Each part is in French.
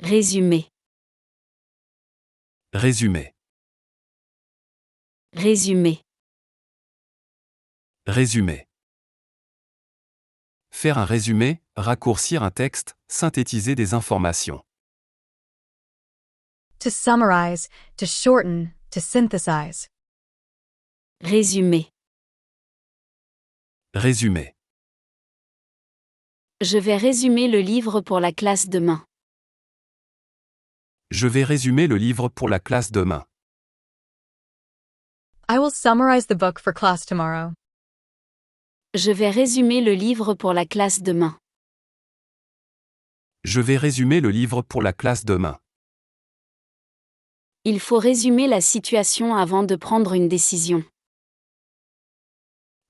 Résumé. Résumé. Résumé. Résumé. Faire un résumé, raccourcir un texte, synthétiser des informations. To summarize, to shorten, to synthesize. Résumé. Résumé. Je vais résumer le livre pour la classe demain. Je vais résumer le livre pour la classe demain. I will summarize the book for class tomorrow. Je vais résumer le livre pour la classe demain. Je vais résumer le livre pour la classe demain. Il faut résumer la situation avant de prendre une décision.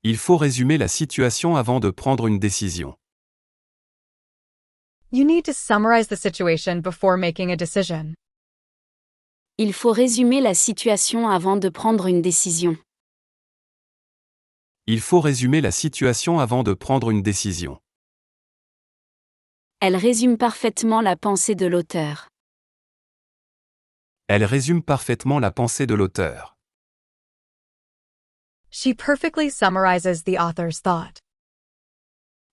Il faut résumer la situation avant de prendre une décision. You need to summarize the situation before making a decision. Il faut résumer la situation avant de prendre une décision. Il faut résumer la situation avant de prendre une décision. Elle résume parfaitement la pensée de l'auteur. Elle résume parfaitement la pensée de l'auteur. She perfectly summarizes the author's thought.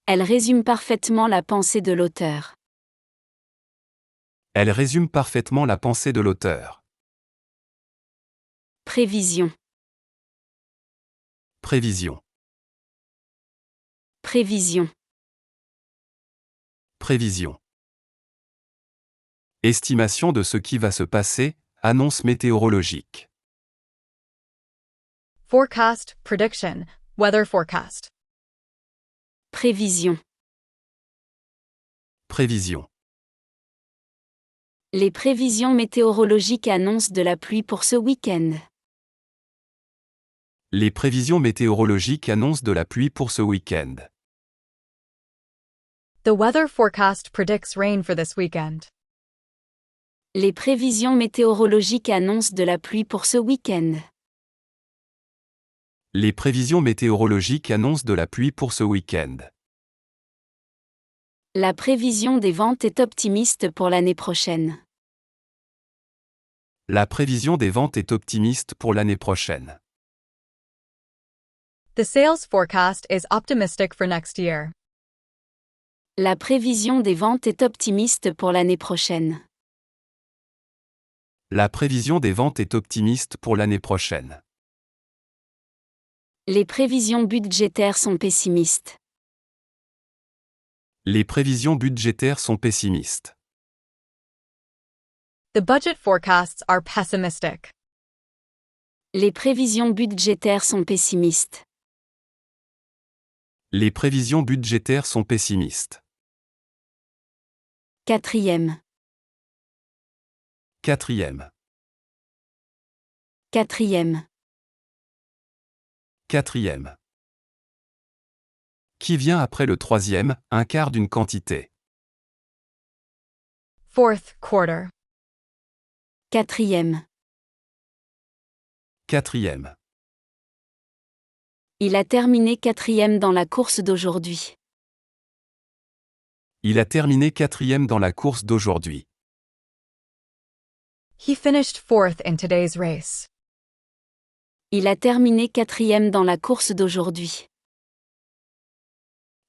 Elle résume parfaitement la pensée de l'auteur. Elle résume parfaitement la pensée de l'auteur. Prévision. Prévision. Prévision. Prévision. Estimation de ce qui va se passer, annonce météorologique. Forecast, prediction, weather forecast. Prévision. Prévision. Les prévisions météorologiques annoncent de la pluie pour ce week-end. Les prévisions météorologiques annoncent de la pluie pour ce week-end. The weather forecast predicts rain for this weekend. Les prévisions météorologiques annoncent de la pluie pour ce week-end. Les prévisions météorologiques annoncent de la pluie pour ce week-end. La prévision des ventes est optimiste pour l'année prochaine. La prévision des ventes est optimiste pour l'année prochaine. The sales forecast is optimistic for next year. La prévision des ventes est optimiste pour l'année prochaine. La prévision des ventes est optimiste pour l'année prochaine. Les prévisions budgétaires sont pessimistes. Les prévisions budgétaires sont pessimistes. The budget forecasts are pessimistic. Les prévisions budgétaires sont pessimistes. Les prévisions budgétaires sont pessimistes. Quatrième. Quatrième. Quatrième. Quatrième. Qui vient après le troisième, un quart d'une quantité. Fourth quarter. Quatrième. Quatrième. Il a terminé quatrième dans la course d'aujourd'hui. Il a terminé quatrième dans la course d'aujourd'hui. He finished fourth in today's race. Il a terminé quatrième dans la course d'aujourd'hui.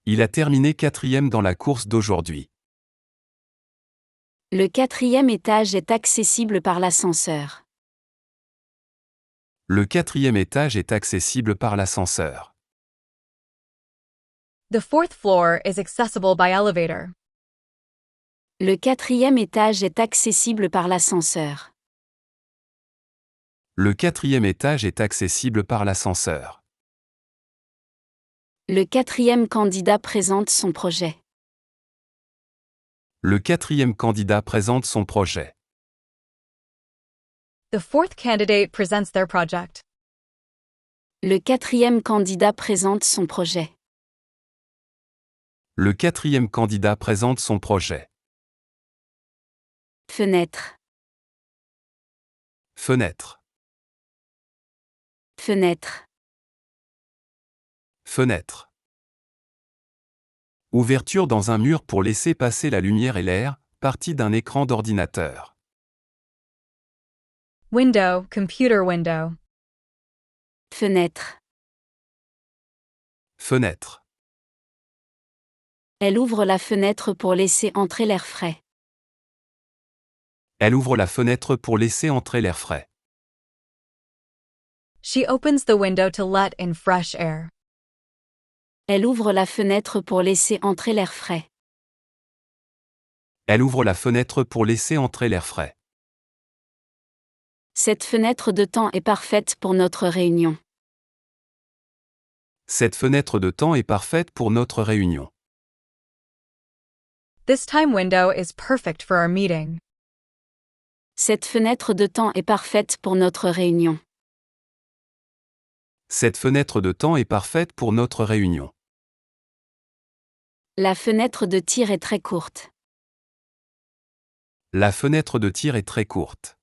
Il a terminé quatrième dans la course d'aujourd'hui. Le quatrième étage est accessible par l'ascenseur. Le quatrième étage est accessible par l'ascenseur. The fourth floor is accessible by elevator. Le quatrième étage est accessible par l'ascenseur. Le quatrième étage est accessible par l'ascenseur. Le quatrième candidat présente son projet. Le quatrième candidat présente son projet. The fourth candidate presents their project. Le quatrième candidat présente son projet. Le quatrième candidat présente son projet. Fenêtre. Fenêtre. Fenêtre. Fenêtre. Ouverture dans un mur pour laisser passer la lumière et l'air, partie d'un écran d'ordinateur. Window, computer window. Fenêtre. Fenêtre. Elle ouvre la fenêtre pour laisser entrer l'air frais. Elle ouvre la fenêtre pour laisser entrer l'air frais. She opens the window to let in fresh air. Elle ouvre la fenêtre pour laisser entrer l'air frais. Elle ouvre la fenêtre pour laisser entrer l'air frais. Cette fenêtre de temps est parfaite pour notre réunion. Cette fenêtre de temps est parfaite pour notre réunion. This time window is perfect for our meeting. Cette fenêtre de temps est parfaite pour notre réunion. Cette fenêtre de temps est parfaite pour notre réunion. La fenêtre de tir est très courte. La fenêtre de tir est très courte.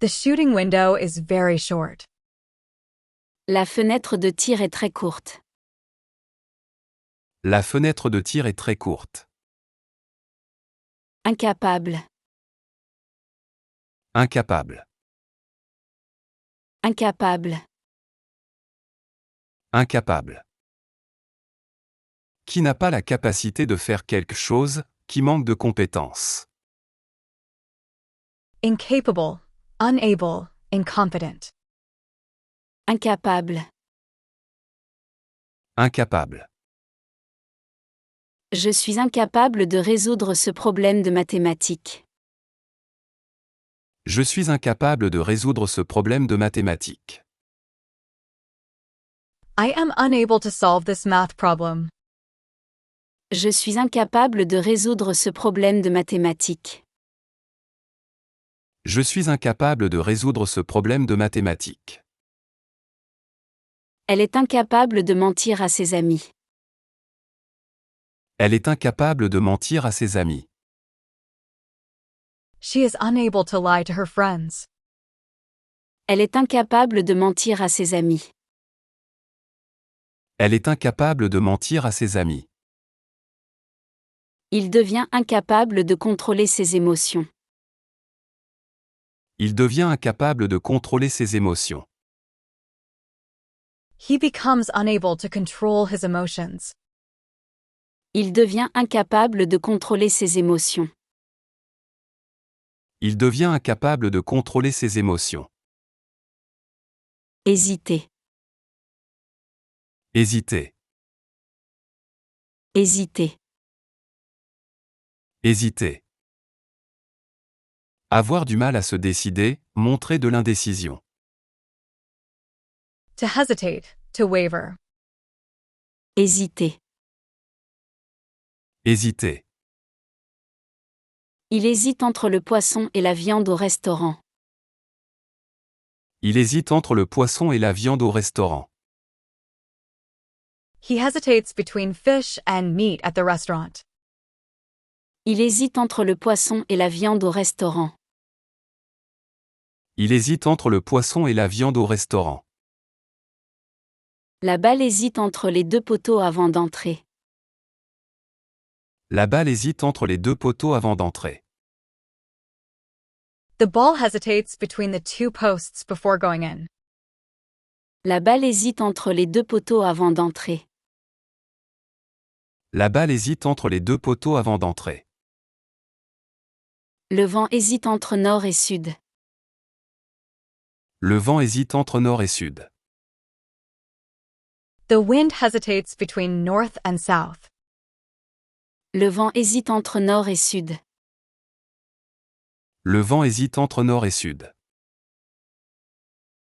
The shooting window is very short. La fenêtre de tir est très courte. La fenêtre de tir est très courte. Incapable. Incapable. Incapable. Incapable. Qui n'a pas la capacité de faire quelque chose, qui manque de compétences. Incapable, unable, incompetent. Incapable. Incapable. Je suis incapable de résoudre ce problème de mathématiques. Je suis incapable de résoudre ce problème de mathématiques. I am unable to solve this math problem. Je suis incapable de résoudre ce problème de mathématiques. Je suis incapable de résoudre ce problème de mathématiques. Elle est incapable de mentir à ses amis. Elle est incapable de mentir à ses amis. She is unable to lie to her friends. Elle est incapable de mentir à ses amis. Elle est incapable de mentir à ses amis. Il devient incapable de contrôler ses émotions. Il devient incapable de contrôler ses émotions. He becomes unable to control his emotions. Il devient incapable de contrôler ses émotions. Il devient incapable de contrôler ses émotions. Hésiter. Hésiter. Hésiter. Hésiter. Avoir du mal à se décider, montrer de l'indécision. To hesitate, to waver. Hésiter. Hésiter. Il hésite entre le poisson et la viande au restaurant. Il hésite entre le poisson et la viande au restaurant. He hesitates between fish and meat at the restaurant. Il hésite entre le poisson et la viande au restaurant. Il hésite entre le poisson et la viande au restaurant. La balle hésite entre les deux poteaux avant d'entrer. La balle hésite entre les deux poteaux avant d'entrer. The ball hesitates between the two posts before going in. La balle hésite entre les deux poteaux avant d'entrer. La balle hésite entre les deux poteaux avant d'entrer. Le vent hésite entre nord et sud. Le vent hésite entre nord et sud. The wind hesitates between north and south. Le vent hésite entre nord et sud. Le vent hésite entre nord et sud.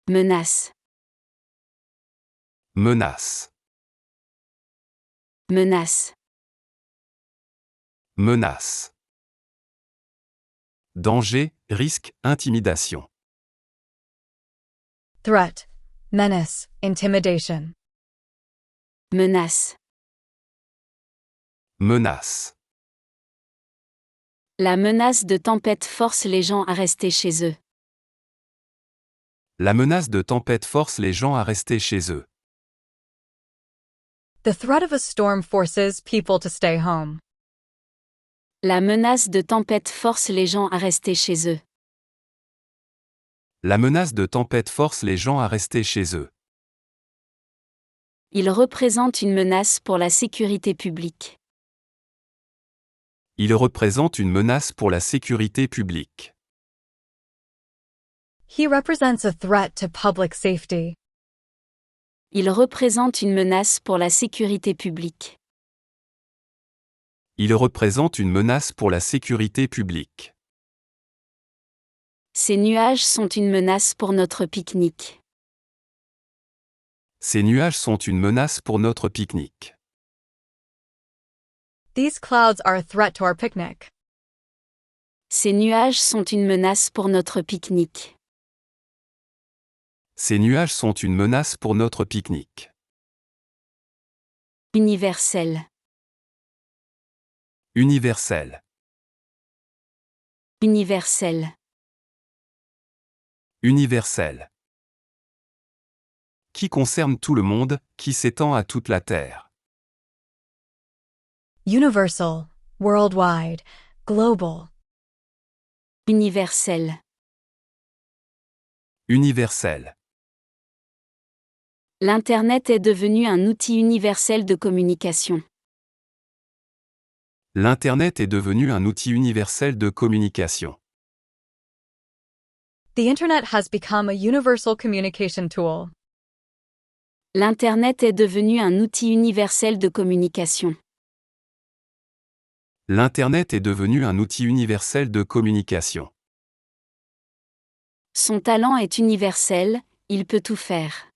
Menace. Menace. Menace. Menace. Danger, risque, intimidation. Threat, menace, intimidation. Menace. Menace. La menace de tempête force les gens à rester chez eux. La menace de tempête force les gens à rester chez eux. The threat of a storm forces people to stay home. La menace de tempête force les gens à rester chez eux. La menace de tempête force les gens à rester chez eux. Il représente une menace pour la sécurité publique. Il représente une menace pour la sécurité publique. He represents a threat to public safety. Il représente une menace pour la sécurité publique. Il représente une menace pour la sécurité publique. Ces nuages sont une menace pour notre pique-nique. Ces nuages sont une menace pour notre pique-nique. These clouds are a threat to our picnic. Ces nuages sont une menace pour notre pique-nique. Ces nuages sont une menace pour notre pique-nique. Universel. Universel. Universel. Universel. Qui concerne tout le monde, qui s'étend à toute la terre. Universal, worldwide, global. Universel. Universel. L'Internet est devenu un outil universel de communication. L'Internet est devenu un outil universel de communication. The Internet has become a universal communication tool. L'Internet est devenu un outil universel de communication. L'Internet est devenu un outil universel de communication. Son talent est universel, il peut tout faire.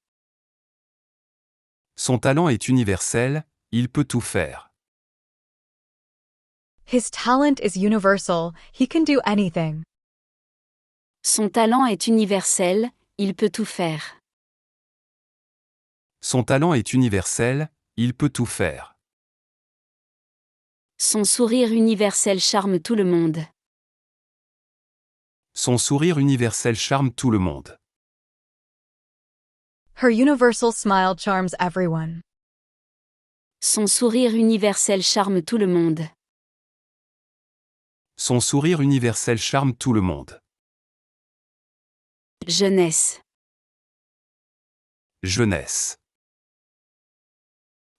Son talent est universel, il peut tout faire. His talent is universal, he can do anything. Son talent est universel, il peut tout faire. Son talent est universel, il peut tout faire. Son sourire universel charme tout le monde. Son sourire universel charme tout le monde. Her universal smile charms everyone. Son sourire universel charme tout le monde. Son sourire universel charme tout le monde. Jeunesse. Jeunesse.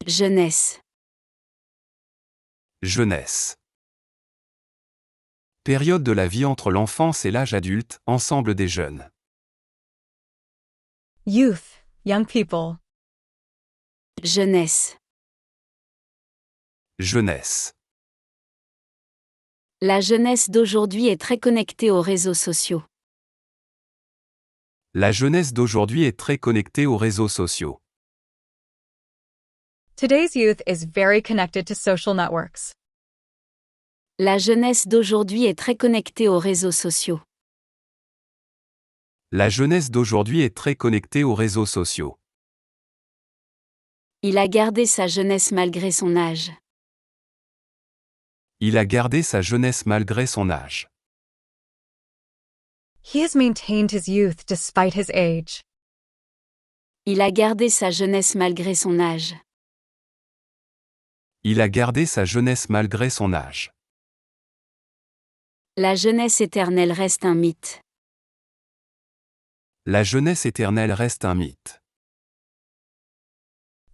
Jeunesse. Jeunesse. Période de la vie entre l'enfance et l'âge adulte, ensemble des jeunes. Youth, young people. Jeunesse. Jeunesse. La jeunesse d'aujourd'hui est très connectée aux réseaux sociaux. La jeunesse d'aujourd'hui est très connectée aux réseaux sociaux. Today's youth is very connected to social networks. La jeunesse d'aujourd'hui est très connectée aux réseaux sociaux. La jeunesse d'aujourd'hui est très connectée aux réseaux sociaux. Il a gardé sa jeunesse malgré son âge. Il a gardé sa jeunesse malgré son âge. He has maintained his youth despite his age. Il a gardé sa jeunesse malgré son âge. Il a gardé sa jeunesse malgré son âge. La jeunesse éternelle reste un mythe. La jeunesse éternelle reste un mythe.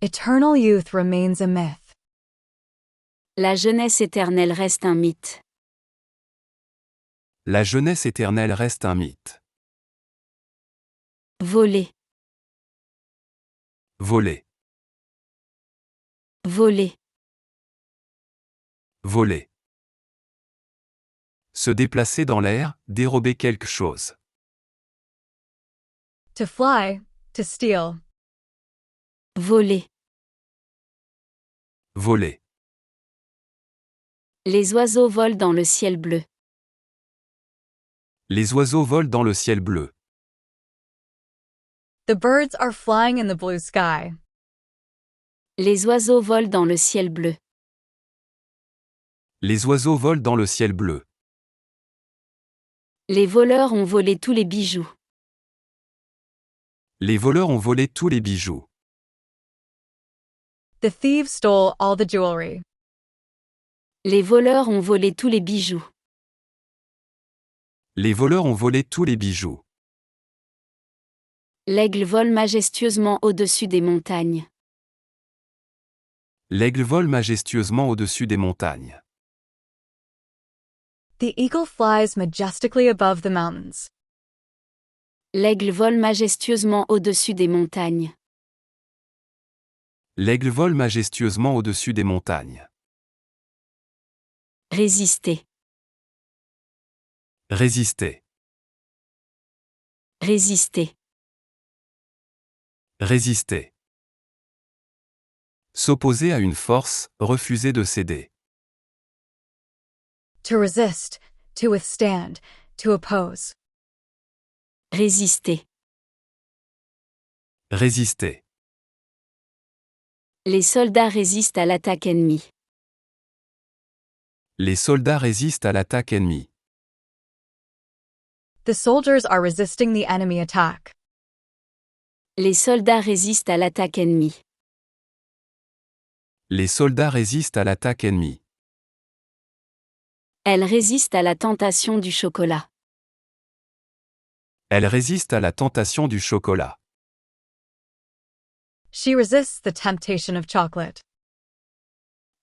Eternal youth remains a myth. La jeunesse éternelle reste un mythe. La jeunesse éternelle reste un mythe. Voler. Voler. Voler. Voler. Se déplacer dans l'air, dérober quelque chose. To fly, to steal. Voler. Voler. Les oiseaux volent dans le ciel bleu. Les oiseaux volent dans le ciel bleu. The birds are flying in the blue sky. Les oiseaux volent dans le ciel bleu. Les oiseaux volent dans le ciel bleu. Les voleurs ont volé tous les bijoux. Les voleurs ont volé tous les bijoux. The thieves stole all the jewelry. Les voleurs ont volé tous les bijoux. Les voleurs ont volé tous les bijoux. L'aigle vole majestueusement au-dessus des montagnes. L'aigle vole majestueusement au-dessus des montagnes. The eagle flies majestically above the mountains. L'aigle vole majestueusement au-dessus des montagnes. L'aigle vole majestueusement au-dessus des montagnes. Résister. Résister. Résister. Résister. S'opposer à une force, refuser de céder. To resist, to withstand, to oppose. Résister. Résister. Les soldats résistent à l'attaque ennemie. Les soldats résistent à l'attaque ennemie. The soldiers are resisting the enemy attack. Les soldats résistent à l'attaque ennemie. Les soldats résistent à l'attaque ennemie. Elle résiste à la tentation du chocolat. Elle résiste à la tentation du chocolat. She resists the temptation of chocolate.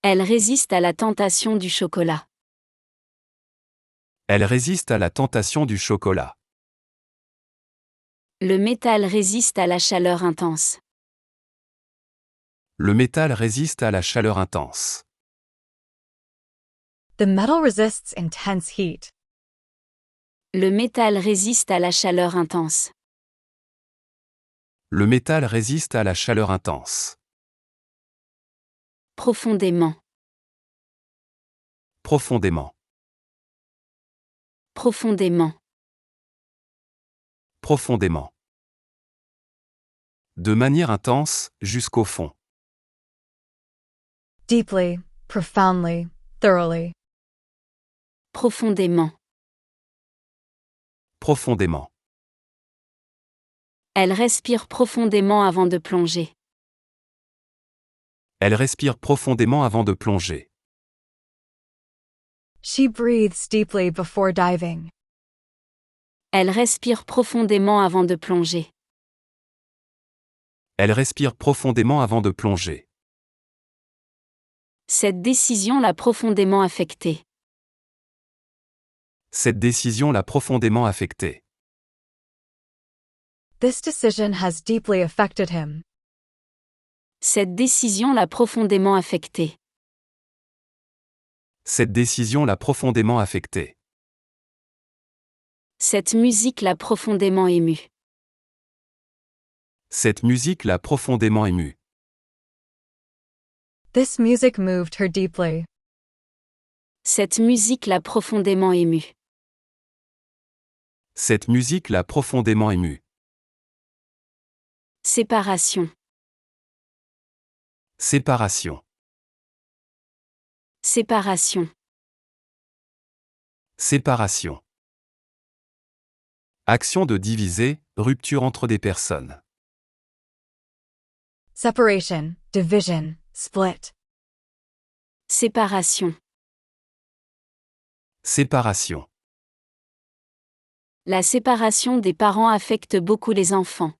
Elle résiste à la tentation du chocolat. Elle résiste à la tentation du chocolat. Le métal résiste à la chaleur intense. Le métal résiste à la chaleur intense. The metal resists intense heat. Le métal résiste à la chaleur intense. Le métal résiste à la chaleur intense. Profondément. Profondément. Profondément. Profondément. De manière intense, jusqu'au fond. Deeply, profoundly, thoroughly. Profondément. Profondément. Elle respire profondément avant de plonger. Elle respire profondément avant de plonger. She breathes deeply before diving. Elle respire profondément avant de plonger. Elle respire profondément avant de plonger. Cette décision l'a profondément affectée. Cette décision l'a profondément affecté. This decision has deeply affected him. Cette décision l'a profondément affecté. Cette décision l'a profondément affecté. Cette musique l'a profondément ému. Cette musique l'a profondément ému. This music moved her deeply. Cette musique l'a profondément ému. Cette musique l'a profondément ému. Séparation. Séparation. Séparation. Séparation. Action de diviser, rupture entre des personnes. Separation, division, split. Séparation. Séparation. La séparation des parents affecte beaucoup les enfants.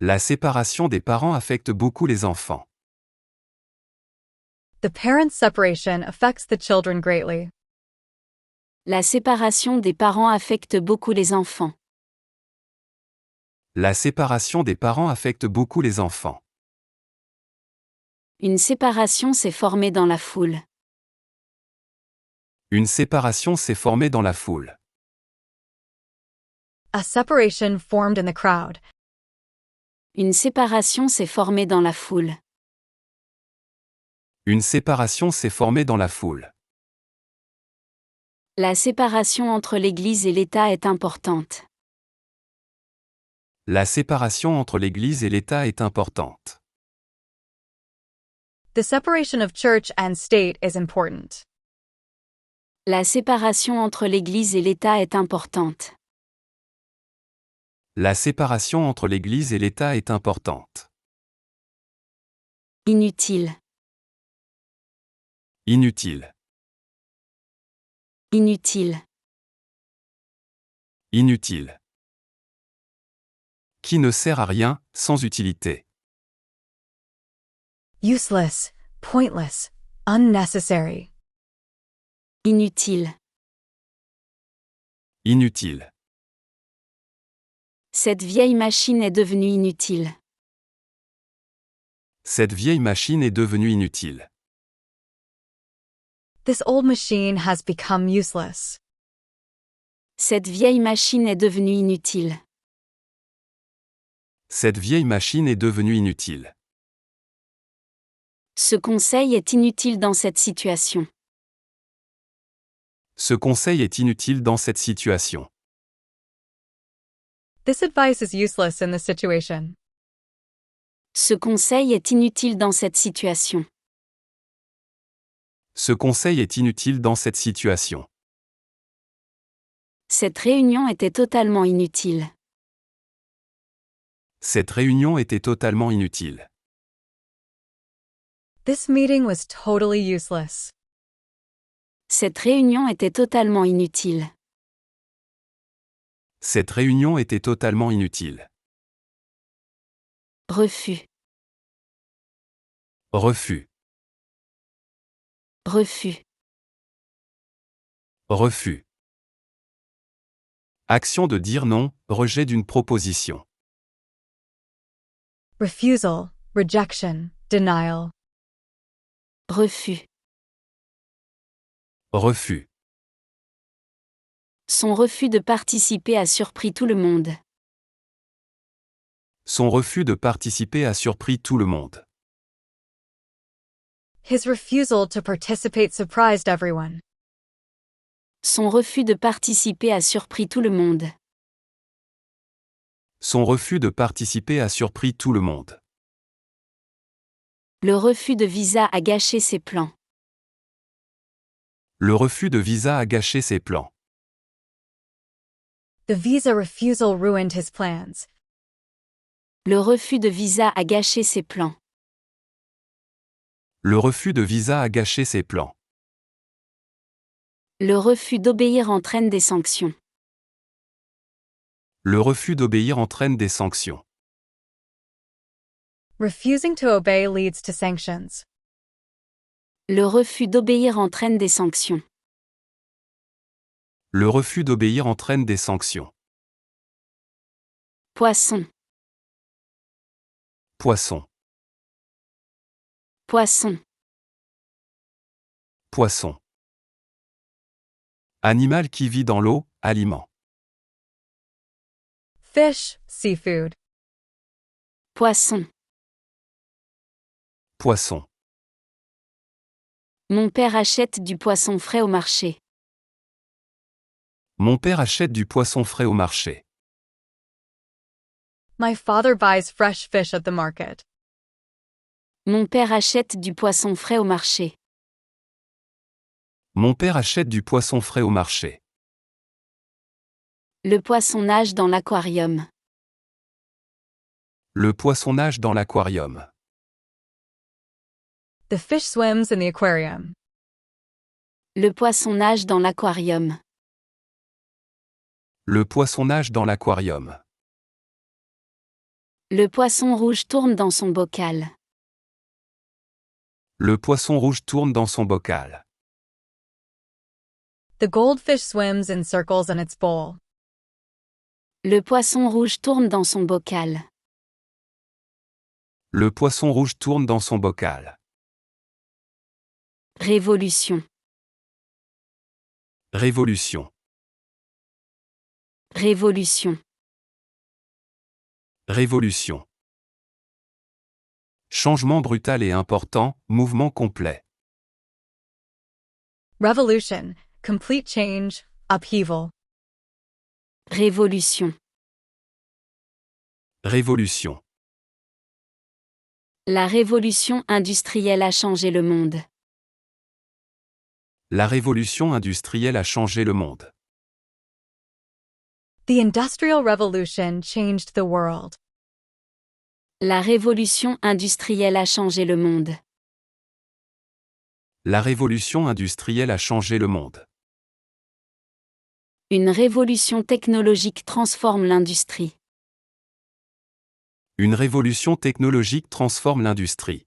La séparation des parents affecte beaucoup les enfants. The parents' separation affects the children greatly. La séparation des parents affecte beaucoup les enfants. La séparation des parents affecte beaucoup les enfants. Une séparation s'est formée dans la foule. Une séparation s'est formée dans la foule. A separation formed in the crowd. Une séparation s'est formée dans la foule. Une séparation s'est formée dans la foule. La séparation entre l'Église et l'État est importante. La séparation entre l'Église et l'État est importante. The separation of church and state is important. La séparation entre l'Église et l'État est importante. La séparation entre l'Église et l'État est importante. Inutile. Inutile. Inutile. Inutile. Qui ne sert à rien, sans utilité. Useless, pointless, unnecessary. Inutile. Inutile. Cette vieille machine est devenue inutile. Cette vieille machine est devenue inutile. This old machine has become useless. Cette vieille machine est devenue inutile. Cette vieille machine est devenue inutile. Ce conseil est inutile dans cette situation. Ce conseil est inutile dans cette situation. This advice is useless in this situation. Ce conseil est inutile dans cette situation. Ce conseil est inutile dans cette situation. Cette réunion était totalement inutile. Cette réunion était totalement inutile. This meeting was totally useless. Cette réunion était totalement inutile. Cette réunion était totalement inutile. Refus. Refus. Refus. Refus. Action de dire non, rejet d'une proposition. Refusal, rejection, denial. Refus. Refus. Son refus de participer a surpris tout le monde. Son refus de participer a surpris tout le monde. His refusal to participate surprised everyone. Son refus de participer a surpris tout le monde. Son refus de participer a surpris tout le monde. Le refus de visa a gâché ses plans. Le refus de visa a gâché ses plans. The visa refusal ruined his plans. Le refus de visa a gâché ses plans. Le refus de visa a gâché ses plans. Le refus d'obéir entraîne des sanctions. Le refus d'obéir entraîne des sanctions. Refusing to obey leads to sanctions. Le refus d'obéir entraîne des sanctions. Le refus d'obéir entraîne des sanctions. Poisson. Poisson. Poisson. Poisson. Animal qui vit dans l'eau, aliment. Fish, seafood. Poisson. Poisson. Mon père achète du poisson frais au marché. Mon père achète du poisson frais au marché. My father buys fresh fish at the market. Mon père achète du poisson frais au marché. Mon père achète du poisson frais au marché. Le poisson nage dans l'aquarium. Le poisson nage dans l'aquarium. The fish swims in the aquarium. Le poisson nage dans l'aquarium. Le poisson nage dans l'aquarium. Le poisson rouge tourne dans son bocal. Le poisson rouge tourne dans son bocal. The goldfish swims in circles in its bowl. Le poisson rouge tourne dans son bocal. Le poisson rouge tourne dans son bocal. Révolution. Révolution. Révolution. Révolution. Changement brutal et important, mouvement complet. Revolution, complete change, upheaval. Révolution. Révolution. La révolution industrielle a changé le monde. La révolution industrielle a changé le monde. The Industrial Revolution changed the world. La révolution industrielle a changé le monde. La révolution industrielle a changé le monde. Une révolution technologique transforme l'industrie. Une révolution technologique transforme l'industrie.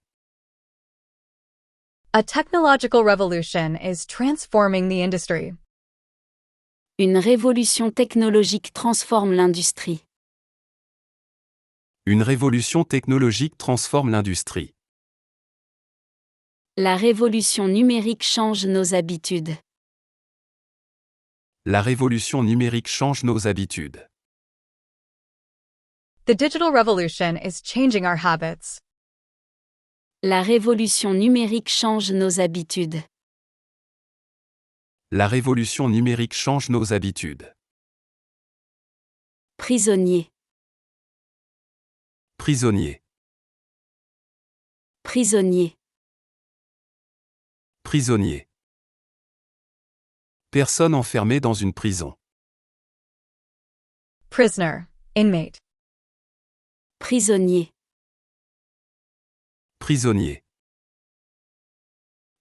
A technological revolution is transforming the industry. Une révolution technologique transforme l'industrie. Une révolution technologique transforme l'industrie. La révolution numérique change nos habitudes. La révolution numérique change nos habitudes. The digital revolution is changing our habits. La révolution numérique change nos habitudes. La révolution numérique change nos habitudes. Prisonnier. Prisonnier. Prisonnier. Prisonnier. Personne enfermée dans une prison. Prisoner, inmate. Prisonnier. Prisonnier.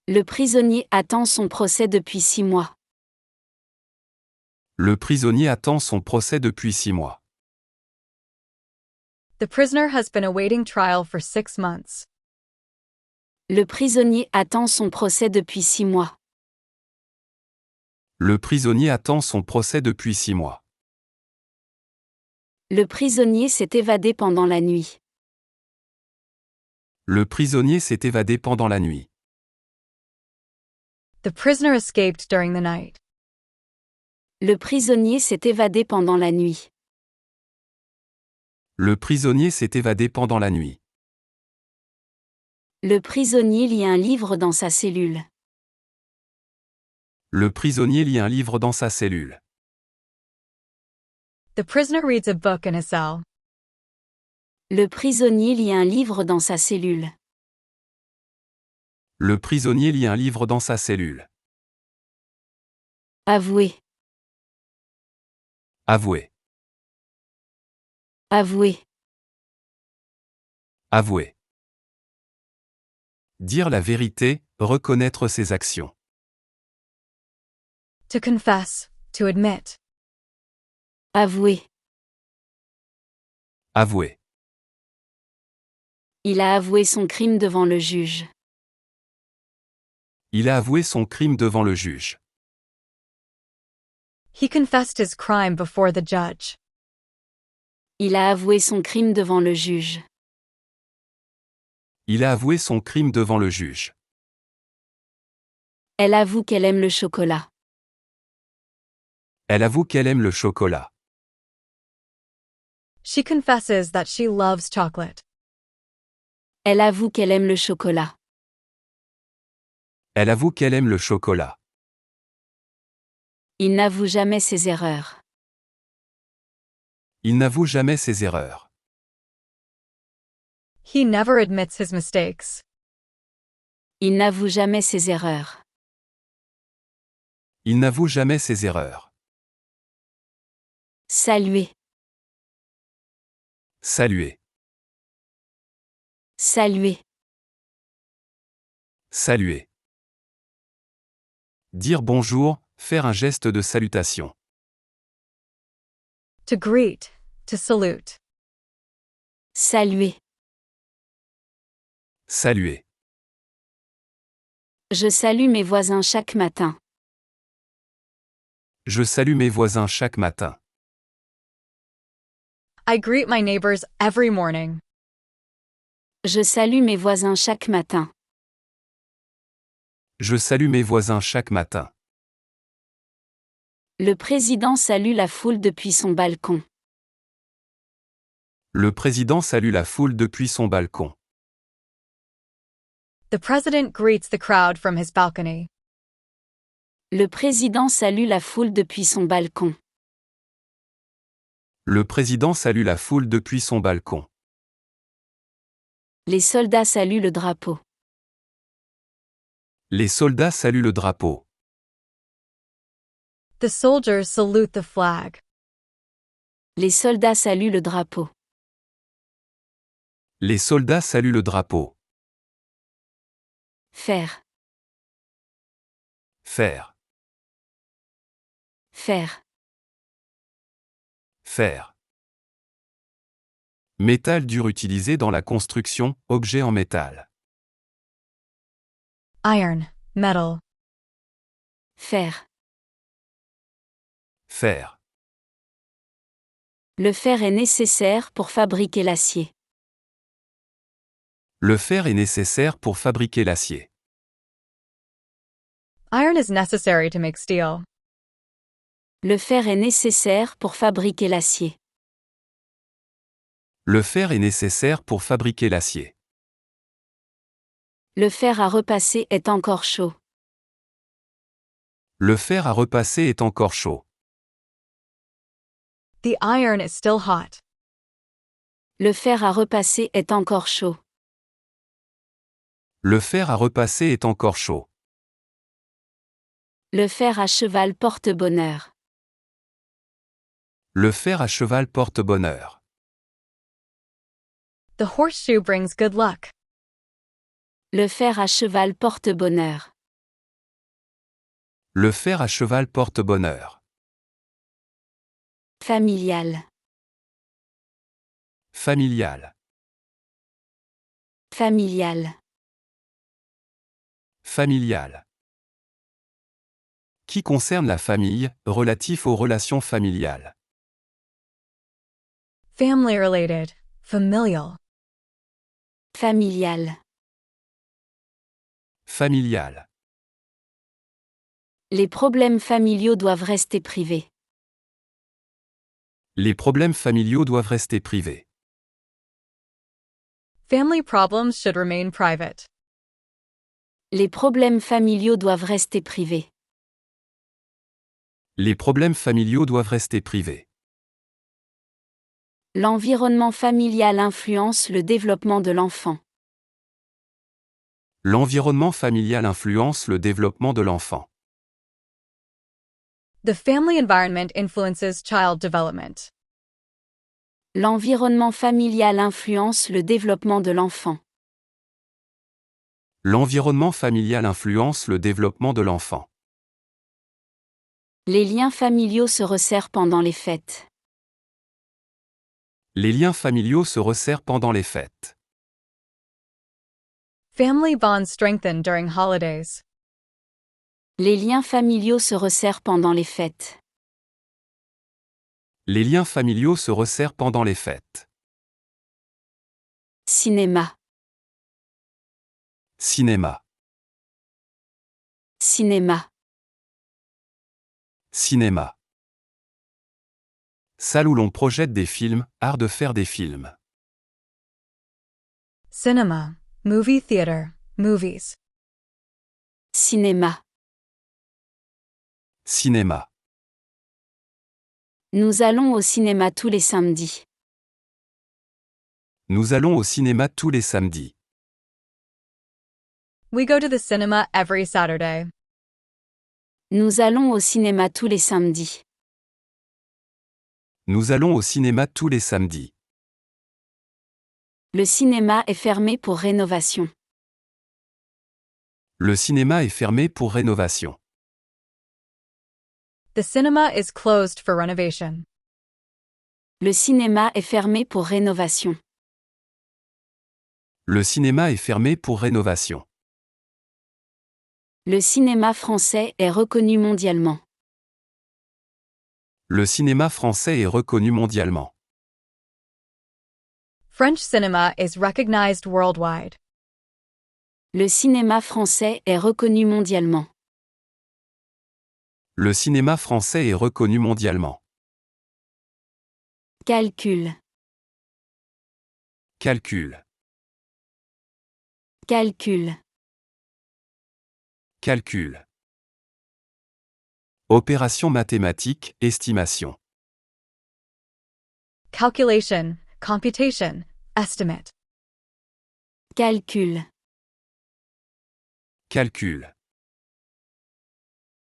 Le prisonnier attend son procès depuis 6 mois. Le prisonnier attend son procès depuis 6 mois. The prisoner has been awaiting trial for 6 months. Le prisonnier attend son procès depuis 6 mois. Le prisonnier attend son procès depuis 6 mois. Le prisonnier s'est évadé pendant la nuit. Le prisonnier s'est évadé pendant la nuit. The prisoner escaped during the night. Le prisonnier s'est évadé pendant la nuit. Le prisonnier s'est évadé pendant la nuit. Le prisonnier lit un livre dans sa cellule. Le prisonnier lit un livre dans sa cellule. The prisoner reads a book in his cell. Le prisonnier lit un livre dans sa cellule. Le prisonnier lit un livre dans sa cellule. Avouer. Avouer. Avouer. Avouer. Dire la vérité, reconnaître ses actions. To confess, to admit. Avouer. Avouer. Il a avoué son crime devant le juge. Il a avoué son crime devant le juge. He confessed his crime before the judge. Il a avoué son crime devant le juge. Il a avoué son crime devant le juge. Elle avoue qu'elle aime le chocolat. Elle avoue qu'elle aime le chocolat. She confesses that she loves chocolate. Elle avoue qu'elle aime le chocolat. Elle avoue qu'elle aime le chocolat. Il n'avoue jamais ses erreurs. Il n'avoue jamais ses erreurs. He never admits his mistakes. Il n'avoue jamais ses erreurs. Il n'avoue jamais ses erreurs. Saluer. Saluer. Saluer. Saluer. Dire bonjour, faire un geste de salutation. To greet, to salute. Saluer. Saluer. Je salue mes voisins chaque matin. Je salue mes voisins chaque matin. I greet my neighbors every morning. Je salue mes voisins chaque matin. Je salue mes voisins chaque matin. Le président salue la foule depuis son balcon. Le président salue la foule depuis son balcon. The president greets the crowd from his balcony. Le président salue la foule depuis son balcon. Le président salue la foule depuis son balcon. Les soldats saluent le drapeau. Les soldats saluent le drapeau. The soldiers salute the flag. Les soldats saluent le drapeau. Les soldats saluent le drapeau. Faire. Faire. Faire. Faire. Métal dur utilisé dans la construction, objet en métal. Iron, metal. Faire. Faire. Le fer est nécessaire pour fabriquer l'acier. Le fer est nécessaire pour fabriquer l'acier. Iron is necessary to make steel. Le fer est nécessaire pour fabriquer l'acier. Le fer est nécessaire pour fabriquer l'acier. Le fer à repasser est encore chaud. Le fer à repasser est encore chaud. The iron is still hot. Le fer à repasser est encore chaud. Le fer à repasser est encore chaud. Le fer à cheval porte bonheur. Le fer à cheval porte bonheur. The horseshoe brings good luck. Le fer à cheval porte bonheur. Le fer à cheval porte bonheur. Familial. Familial. Familial. Familial. Qui concerne la famille, relatif aux relations familiales. Family related, familial. Familial. Familial. Les problèmes familiaux doivent rester privés. Les problèmes familiaux doivent rester privés. Family problems should remain private. Les problèmes familiaux doivent rester privés. Les problèmes familiaux doivent rester privés. L'environnement familial influence le développement de l'enfant. L'environnement familial influence le développement de l'enfant. The family environment influences child development. L'environnement familial influence le développement de l'enfant. L'environnement familial influence le développement de l'enfant. Les liens familiaux se resserrent pendant les fêtes. Les liens familiaux se resserrent pendant les fêtes. Family bonds strengthen during holidays. Les liens familiaux se resserrent pendant les fêtes. Les liens familiaux se resserrent pendant les fêtes. Cinéma. Cinéma. Cinéma. Cinéma. Salle où l'on projette des films, art de faire des films. Cinema, movie theater, movies. Cinéma. Cinéma. Nous allons au cinéma tous les samedis. Nous allons au cinéma tous les samedis. We go to the cinema every Saturday. Nous allons au cinéma tous les samedis. Nous allons au cinéma tous les samedis. Le cinéma est fermé pour rénovation. Le cinéma est fermé pour rénovation. The cinema is closed for renovation. Le cinéma est fermé pour rénovation. Le cinéma est fermé pour rénovation. Le cinéma français est reconnu mondialement. Le cinéma français est reconnu mondialement. French cinema is recognized worldwide. Le cinéma français est reconnu mondialement. Le cinéma français est reconnu mondialement. Calcul. Calcul. Calcul. Calcul. Opération mathématique, estimation. Calculation, computation, estimate. Calcul. Calcul.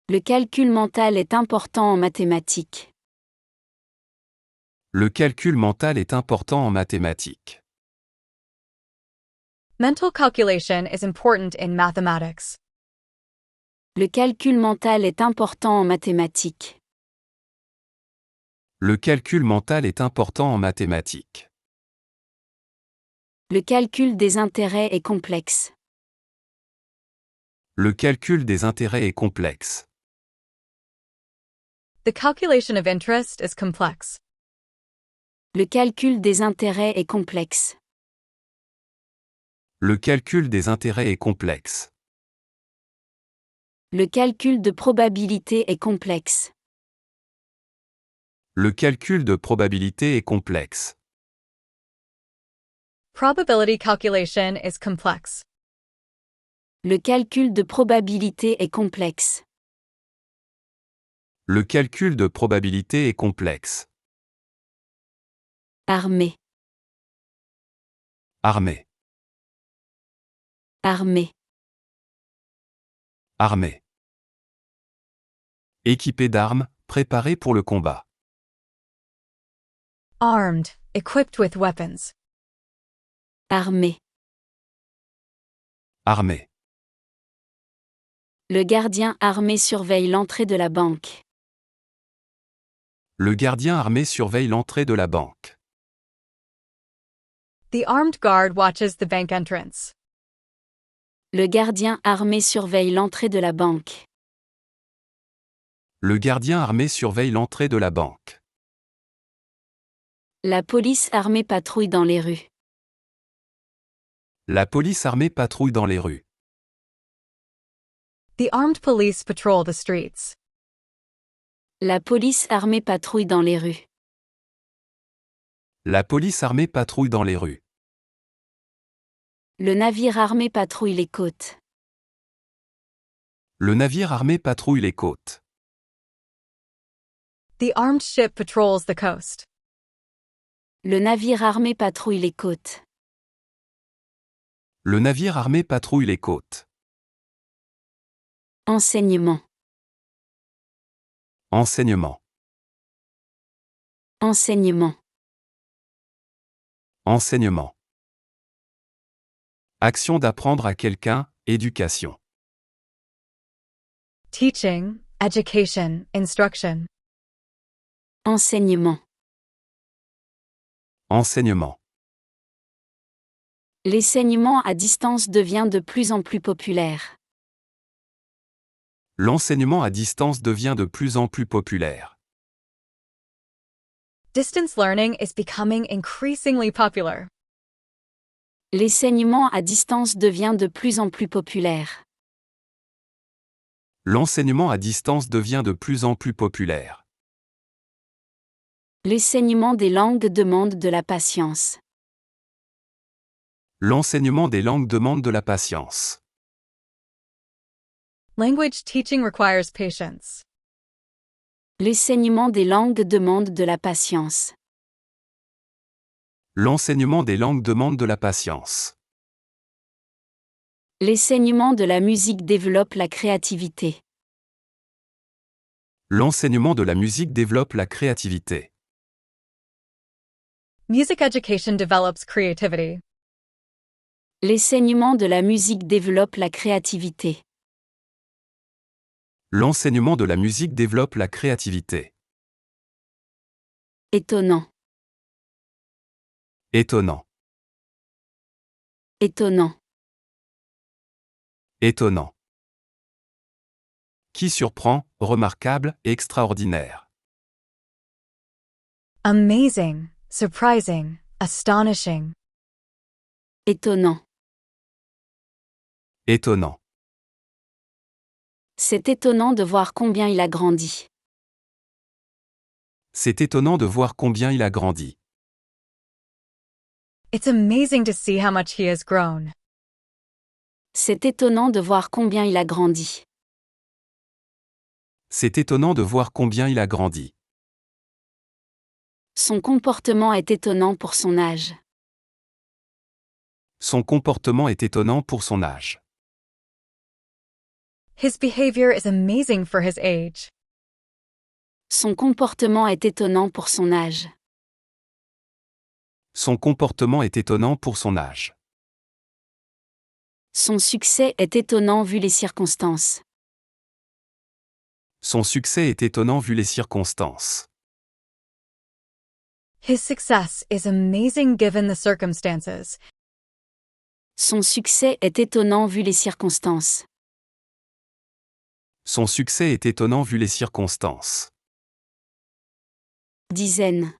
Le calcul mental est important en mathématiques. Le calcul mental est important en mathématiques. Mental calculation is important in mathematics. Le calcul mental est important en mathématiques. Le calcul mental est important en mathématiques. Le calcul des intérêts est complexe. Le calcul des intérêts est complexe. The calculation of interest is complex. Le calcul des intérêts est complexe. Le calcul des intérêts est complexe. Le calcul de probabilité est complexe. Le calcul de probabilité est complexe. Probability calculation is complex. Le calcul de probabilité est complexe. Le calcul de probabilité est complexe. Armée. Armée. Armée. Armée. Équipé d'armes, préparé pour le combat. Armed, equipped with weapons. Armée. Armée. Le gardien armé surveille l'entrée de la banque. Le gardien armé surveille l'entrée de la banque. The armed guard watches the bank entrance. Le gardien armé surveille l'entrée de la banque. Le gardien armé surveille l'entrée de la banque. La police armée patrouille dans les rues. La police armée patrouille dans les rues. The armed police patrol the streets. La police armée patrouille dans les rues. La police armée patrouille dans les rues. Le navire armé patrouille les côtes. Le navire armé patrouille les côtes. The armed ship patrols the coast. Le navire armé patrouille les côtes. Le navire armé patrouille les côtes. Enseignement. Enseignement. Enseignement. Enseignement. Action d'apprendre à quelqu'un, éducation. Teaching, education, instruction. Enseignement. Enseignement. L'enseignement à distance devient de plus en plus populaire. L'enseignement à distance devient de plus en plus populaire. Distance learning is becoming increasingly popular. L'enseignement à distance devient de plus en plus populaire. L'enseignement à distance devient de plus en plus populaire. L'enseignement des langues demande de la patience. L'enseignement des langues demande de la patience. Language teaching requires patience. L'enseignement des langues demande de la patience. L'enseignement des langues demande de la patience. L'enseignement de la musique développe la créativité. L'enseignement de la musique développe la créativité. Music education develops creativity. L'enseignement de la musique développe la créativité. L'enseignement de la musique développe la créativité. Étonnant. Étonnant. Étonnant. Étonnant. Qui surprend, remarquable, extraordinaire. Amazing, surprising, astonishing. Étonnant. Étonnant. C'est étonnant de voir combien il a grandi. C'est étonnant de voir combien il a grandi. It's amazing to see how much he has grown. C'est étonnant de voir combien il a grandi. C'est étonnant de voir combien il a grandi. Son comportement est étonnant pour son âge. Son comportement est étonnant pour son âge. His behavior is amazing for his age. Son comportement est étonnant pour son âge. Son comportement est étonnant pour son âge. Son succès est étonnant vu les circonstances. Son succès est étonnant vu les circonstances. His success is amazing given the circumstances. Son succès est étonnant vu les circonstances. Son succès est étonnant vu les circonstances. Dizaine,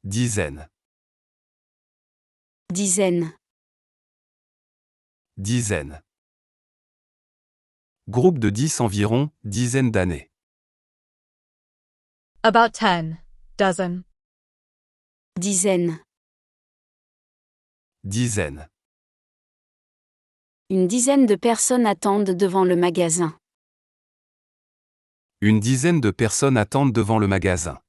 Dizaine. dizaine, Dizaine. Groupe de 10 environ, dizaine d'années. About 10. Dozen. dizaine. Dizaine. Une dizaine de personnes attendent devant le magasin. Une dizaine de personnes attendent devant le magasin.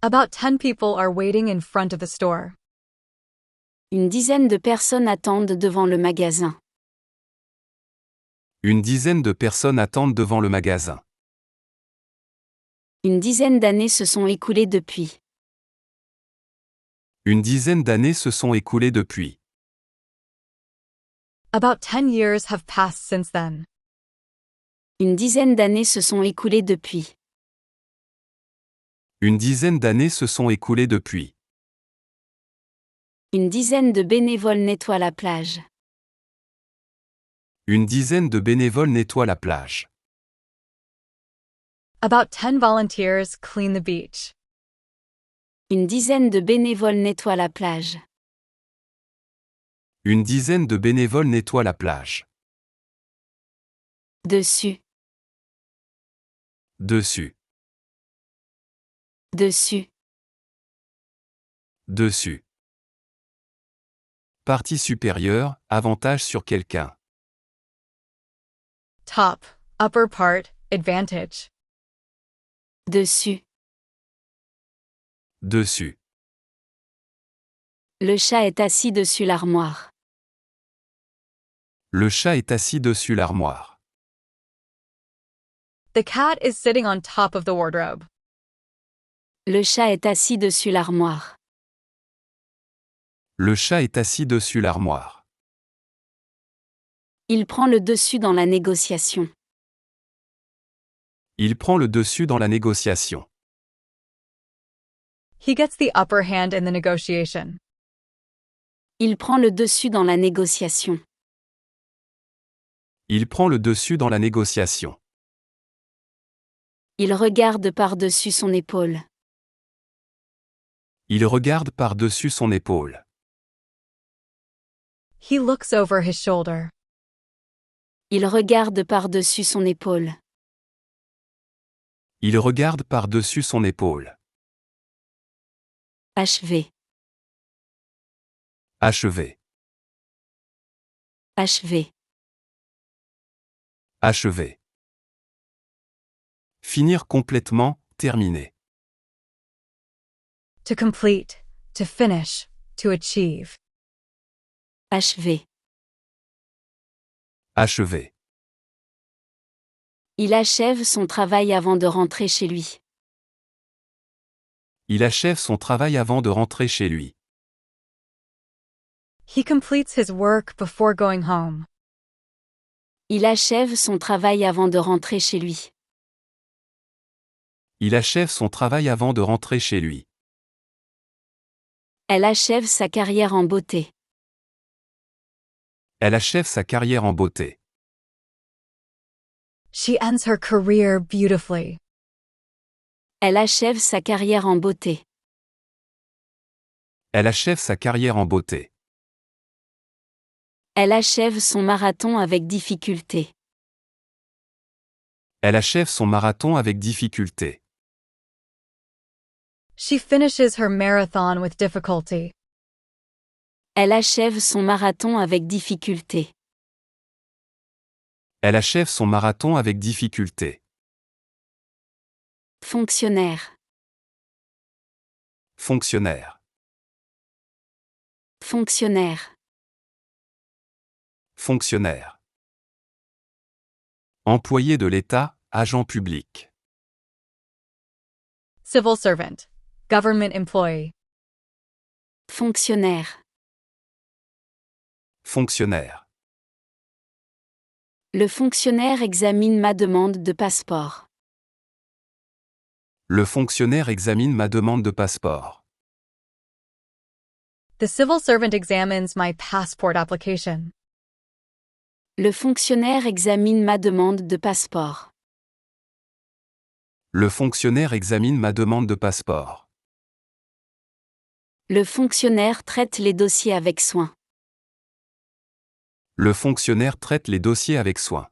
About 10 people are waiting in front of the store. Une dizaine de personnes attendent devant le magasin. Une dizaine de personnes attendent devant le magasin. Une dizaine d'années se sont écoulées depuis. Une dizaine d'années se sont écoulées depuis. About 10 years have passed since then. Une dizaine d'années se sont écoulées depuis. Une dizaine d'années se sont écoulées depuis. Une dizaine de bénévoles nettoient la plage. Une dizaine de bénévoles nettoient la plage. About 10 volunteers clean the beach. Une dizaine de bénévoles nettoient la plage. Une dizaine de bénévoles nettoient la plage. Dessus, Dessus. dessus, Dessus. Partie supérieure, avantage sur quelqu'un. Top, upper part, advantage. dessus. Dessus. Le chat est assis dessus l'armoire. Le chat est assis dessus l'armoire. The cat is sitting on top of the wardrobe. Le chat est assis dessus l'armoire. Le chat est assis dessus l'armoire. Il prend le dessus dans la négociation. Il prend le dessus dans la négociation. He gets the upper hand in the negotiation. Il prend le dessus dans la négociation. Il prend le dessus dans la négociation. Il regarde par-dessus son épaule. Il regarde par-dessus son épaule. He looks over his shoulder. Il regarde par-dessus son épaule. Il regarde par-dessus son épaule. Achevé, Achevé. achevé. Achevé. Finir complètement, terminer. To complete, to finish, to achieve. Achevé. Achevé. Il achève son travail avant de rentrer chez lui. Il achève son travail avant de rentrer chez lui. He completes his work before going home. Il achève son travail avant de rentrer chez lui. Il achève son travail avant de rentrer chez lui. Elle achève sa carrière en beauté. Elle achève sa carrière en beauté. She ends her career beautifully. Elle achève sa carrière en beauté. Elle achève sa carrière en beauté. Elle achève son marathon avec difficulté. Elle achève son marathon avec difficulté. She finishes her marathon with difficulty. Elle achève son marathon avec difficulté. Elle achève son marathon avec difficulté. Fonctionnaire, Fonctionnaire. fonctionnaire. Fonctionnaire. Employé de l'État, agent public. Civil servant. Government employee. Fonctionnaire. Fonctionnaire. Le fonctionnaire examine ma demande de passeport. Le fonctionnaire examine ma demande de passeport. The civil servant examines my passport application. Le fonctionnaire examine ma demande de passeport. Le fonctionnaire examine ma demande de passeport. Le fonctionnaire traite les dossiers avec soin. Le fonctionnaire traite les dossiers avec soin.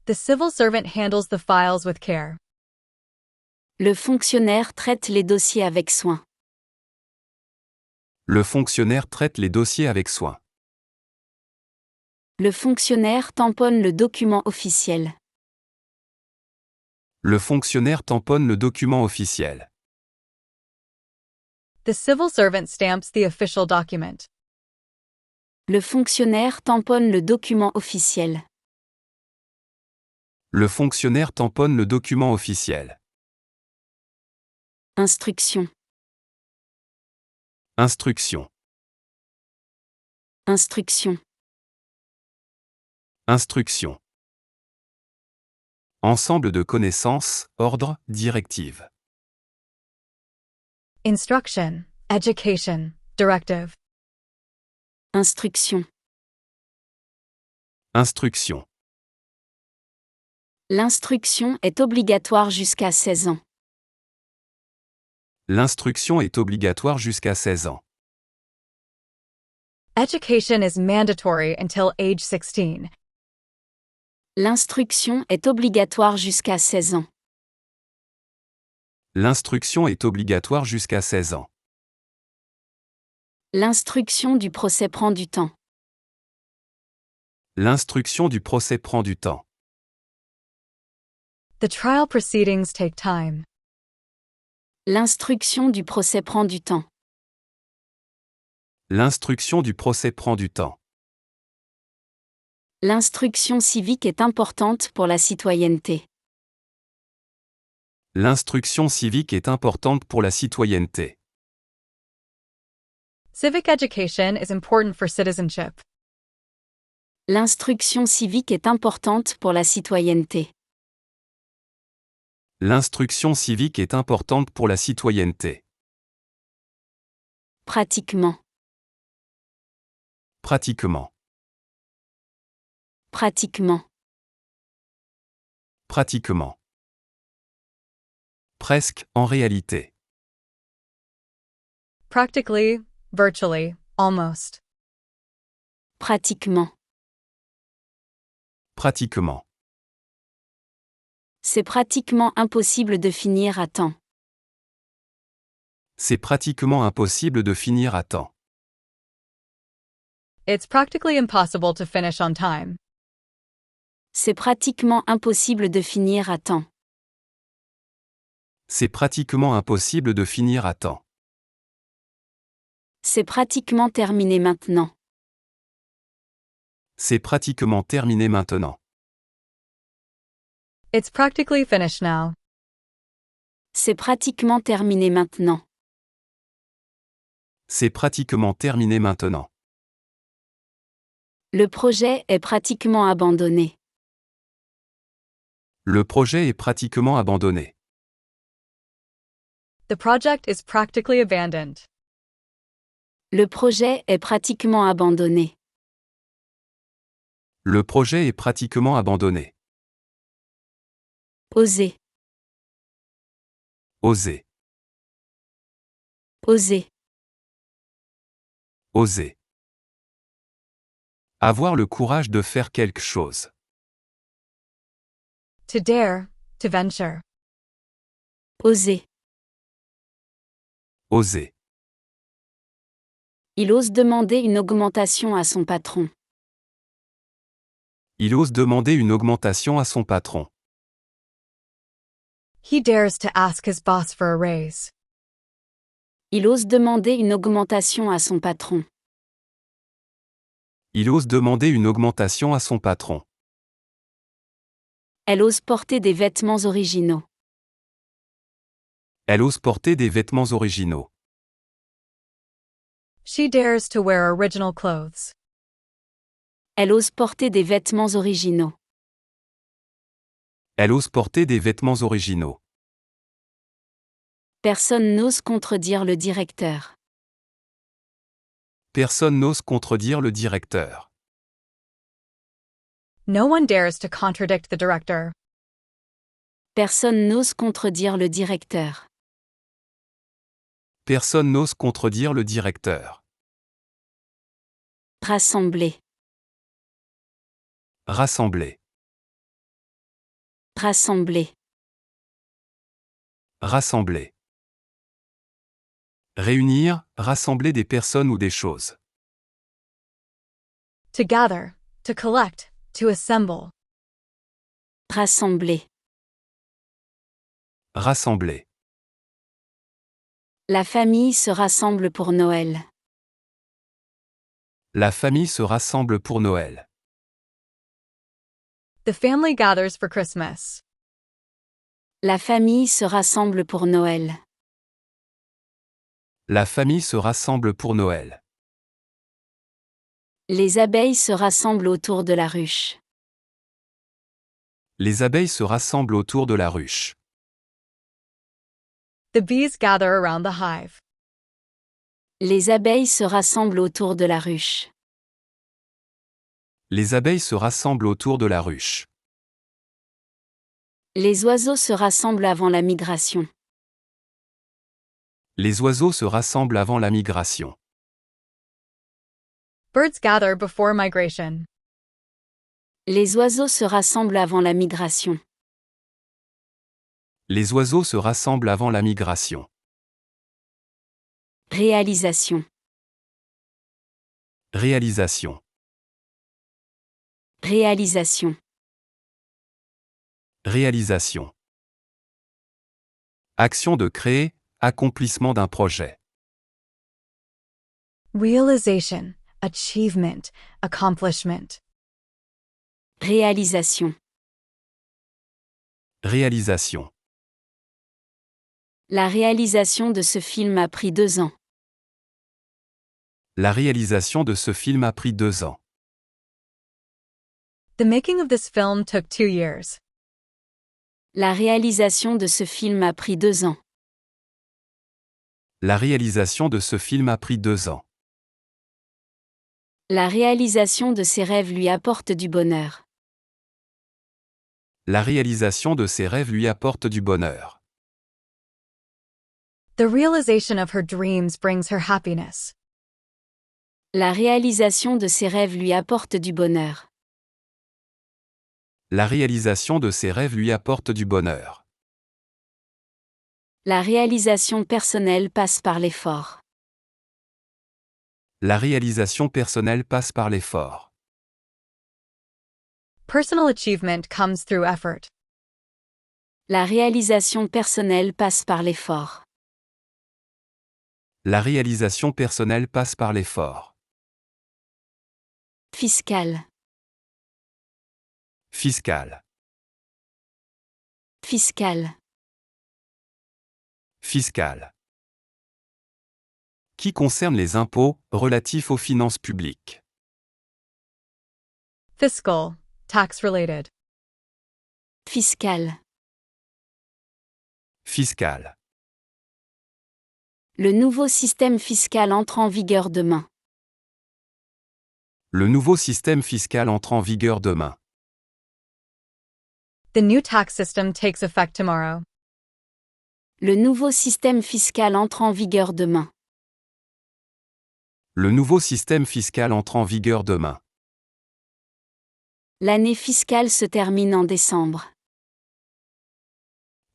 The civil servant handles the files with care. Le fonctionnaire traite les dossiers avec soin. Le fonctionnaire traite les dossiers avec soin. Le fonctionnaire tamponne le document officiel. Le fonctionnaire tamponne le document officiel. The civil servant stamps the official document. Le fonctionnaire tamponne le document officiel. Le fonctionnaire tamponne le document officiel. Instruction. Instruction. Instruction. Instruction. Ensemble de connaissances, ordre, directive. Instruction, education, directive. Instruction. Instruction. L'instruction est obligatoire jusqu'à 16 ans. L'instruction est obligatoire jusqu'à 16 ans. Education is mandatory until age 16. L'instruction est obligatoire jusqu'à 16 ans. L'instruction est obligatoire jusqu'à 16 ans. L'instruction du procès prend du temps. L'instruction du procès prend du temps. The trial proceedings take time. L'instruction du procès prend du temps. L'instruction du procès prend du temps. L'instruction civique est importante pour la citoyenneté. L'instruction civique est importante pour la citoyenneté. Civic education is important for citizenship. L'instruction civique est importante pour la citoyenneté. L'instruction civique est importante pour la citoyenneté. Pratiquement. Pratiquement. Pratiquement. Pratiquement. Presque, en réalité. Practically, virtually, almost. Pratiquement. Pratiquement. C'est pratiquement impossible de finir à temps. C'est pratiquement impossible de finir à temps. It's practically impossible to finish on time. C'est pratiquement impossible de finir à temps. C'est pratiquement impossible de finir à temps. C'est pratiquement terminé maintenant. C'est pratiquement terminé maintenant. It's practically finished now. C'est pratiquement terminé maintenant. C'est pratiquement terminé maintenant. Le projet est pratiquement abandonné. Le projet est pratiquement abandonné. The project is practically abandoned. Le projet est pratiquement abandonné. Le projet est pratiquement abandonné. Oser. Oser. Oser. Oser. Avoir le courage de faire quelque chose. To dare, to venture. Oser. Oser. Il ose demander une augmentation à son patron. Il ose demander une augmentation à son patron. He dares to ask his boss for a raise. Il ose demander une augmentation à son patron. Il ose demander une augmentation à son patron. Elle ose porter des vêtements originaux. Elle ose porter des vêtements originaux. She dares to wear original clothes. Elle ose porter des vêtements originaux. Elle ose porter des vêtements originaux. Personne n'ose contredire le directeur. Personne n'ose contredire le directeur. No one dares to contradict the director. Personne n'ose contredire le directeur. Personne n'ose contredire le directeur. Rassembler. Rassembler. Rassembler. Rassembler. Réunir, rassembler des personnes ou des choses. To gather, to collect, to assemble. Rassembler. Rassembler. La famille se rassemble pour Noël. La famille se rassemble pour Noël. The family gathers for Christmas. La famille se rassemble pour Noël. La famille se rassemble pour Noël. Les abeilles se rassemblent autour de la ruche. Les abeilles se rassemblent autour de la ruche. The bees gather around the hive. Les abeilles se rassemblent autour de la ruche. Les abeilles se rassemblent autour de la ruche. Les oiseaux se rassemblent avant la migration. Les oiseaux se rassemblent avant la migration. Birds gather before migration. Les oiseaux se rassemblent avant la migration. Les oiseaux se rassemblent avant la migration. Réalisation. Réalisation. Réalisation. Réalisation. Action de créer, accomplissement d'un projet. Realization, achievement, accomplishment. Réalisation. Réalisation. La réalisation de ce film a pris 2 ans. La réalisation de ce film a pris 2 ans. The making of this film took 2 years. La réalisation de ce film a pris 2 ans. La réalisation de ce film a pris 2 ans. La réalisation de ses rêves lui apporte du bonheur. La réalisation de ses rêves lui apporte du bonheur. The realization of her dreams brings her happiness. La réalisation de ses rêves lui apporte du bonheur. La réalisation de ses rêves lui apporte du bonheur. La réalisation personnelle passe par l'effort. La réalisation personnelle passe par l'effort. Personal achievement comes through effort. La réalisation personnelle passe par l'effort. La réalisation personnelle passe par l'effort. Fiscal. Fiscal. Fiscal. Fiscal. Qui concerne les impôts, relatifs aux finances publiques. Fiscal, tax-related. Fiscal. Fiscal. Le nouveau système fiscal entre en vigueur demain. Le nouveau système fiscal entre en vigueur demain. The new tax system takes effect tomorrow. Le nouveau système fiscal entre en vigueur demain. Le nouveau système fiscal entre en vigueur demain. L'année fiscale se termine en décembre.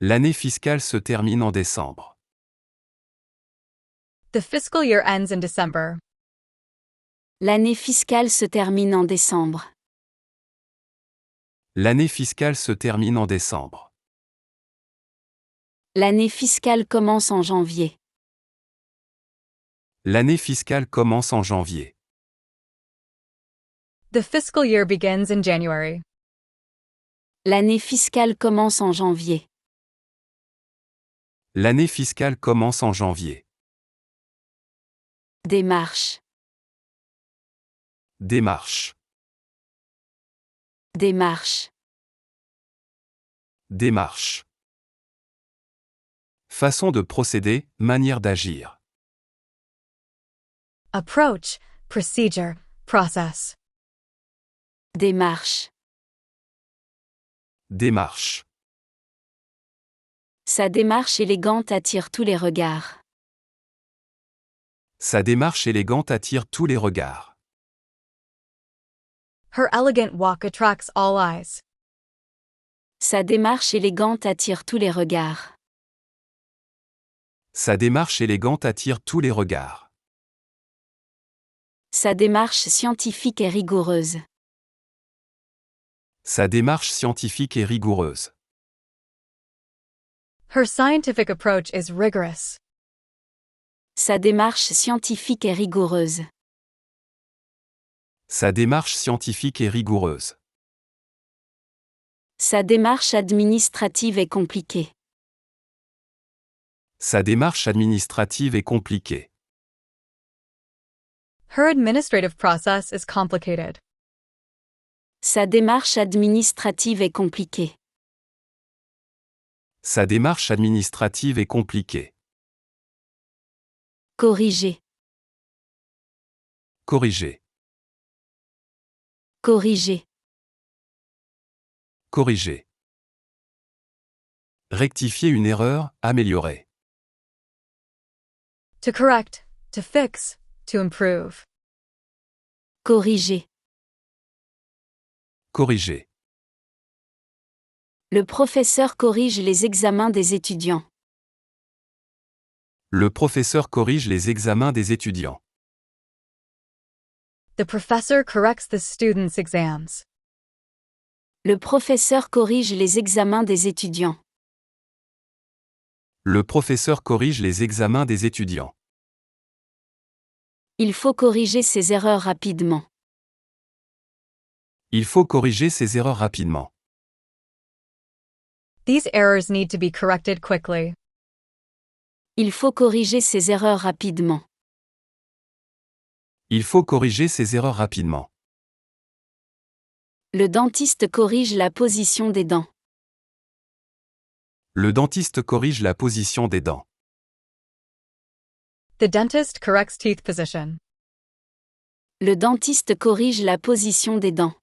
L'année fiscale se termine en décembre. The fiscal year ends in December. L'année fiscale se termine en décembre. L'année fiscale se termine en décembre. L'année fiscale commence en janvier. L'année fiscale commence en janvier. The fiscal year begins in January. L'année fiscale commence en janvier. L'année fiscale commence en janvier. Démarche. Démarche. Démarche. Démarche. Façon de procéder, manière d'agir. Approach, procedure, process. Démarche. Démarche. Sa démarche élégante attire tous les regards. Sa démarche élégante attire tous les regards. Her elegant walk attracts all eyes. Sa démarche élégante attire tous les regards. Sa démarche élégante attire tous les regards. Sa démarche scientifique est rigoureuse. Sa démarche scientifique est rigoureuse. Her scientific approach is rigorous. Sa démarche scientifique est rigoureuse. Sa démarche scientifique est rigoureuse. Sa démarche administrative est compliquée. Sa démarche administrative est compliquée. Her administrative process is complicated. Sa démarche administrative est compliquée. Sa démarche administrative est compliquée. Corriger. Corriger. Corriger. Corriger. Rectifier une erreur, améliorer. To correct, to fix, to improve. Corriger. Corriger. Le professeur corrige les examens des étudiants. Le professeur corrige les examens des étudiants. The professor corrects the students' exams. Le professeur corrige les examens des étudiants. Le professeur corrige les examens des étudiants. Il faut corriger ses erreurs rapidement. Il faut corriger ces erreurs rapidement. These errors need to be corrected quickly. Il faut corriger ses erreurs rapidement. Il faut corriger ces erreurs rapidement. Le dentiste corrige la position des dents. Le dentiste corrige la position des dents. The dentist corrects teeth position. Le dentiste corrige la position des dents.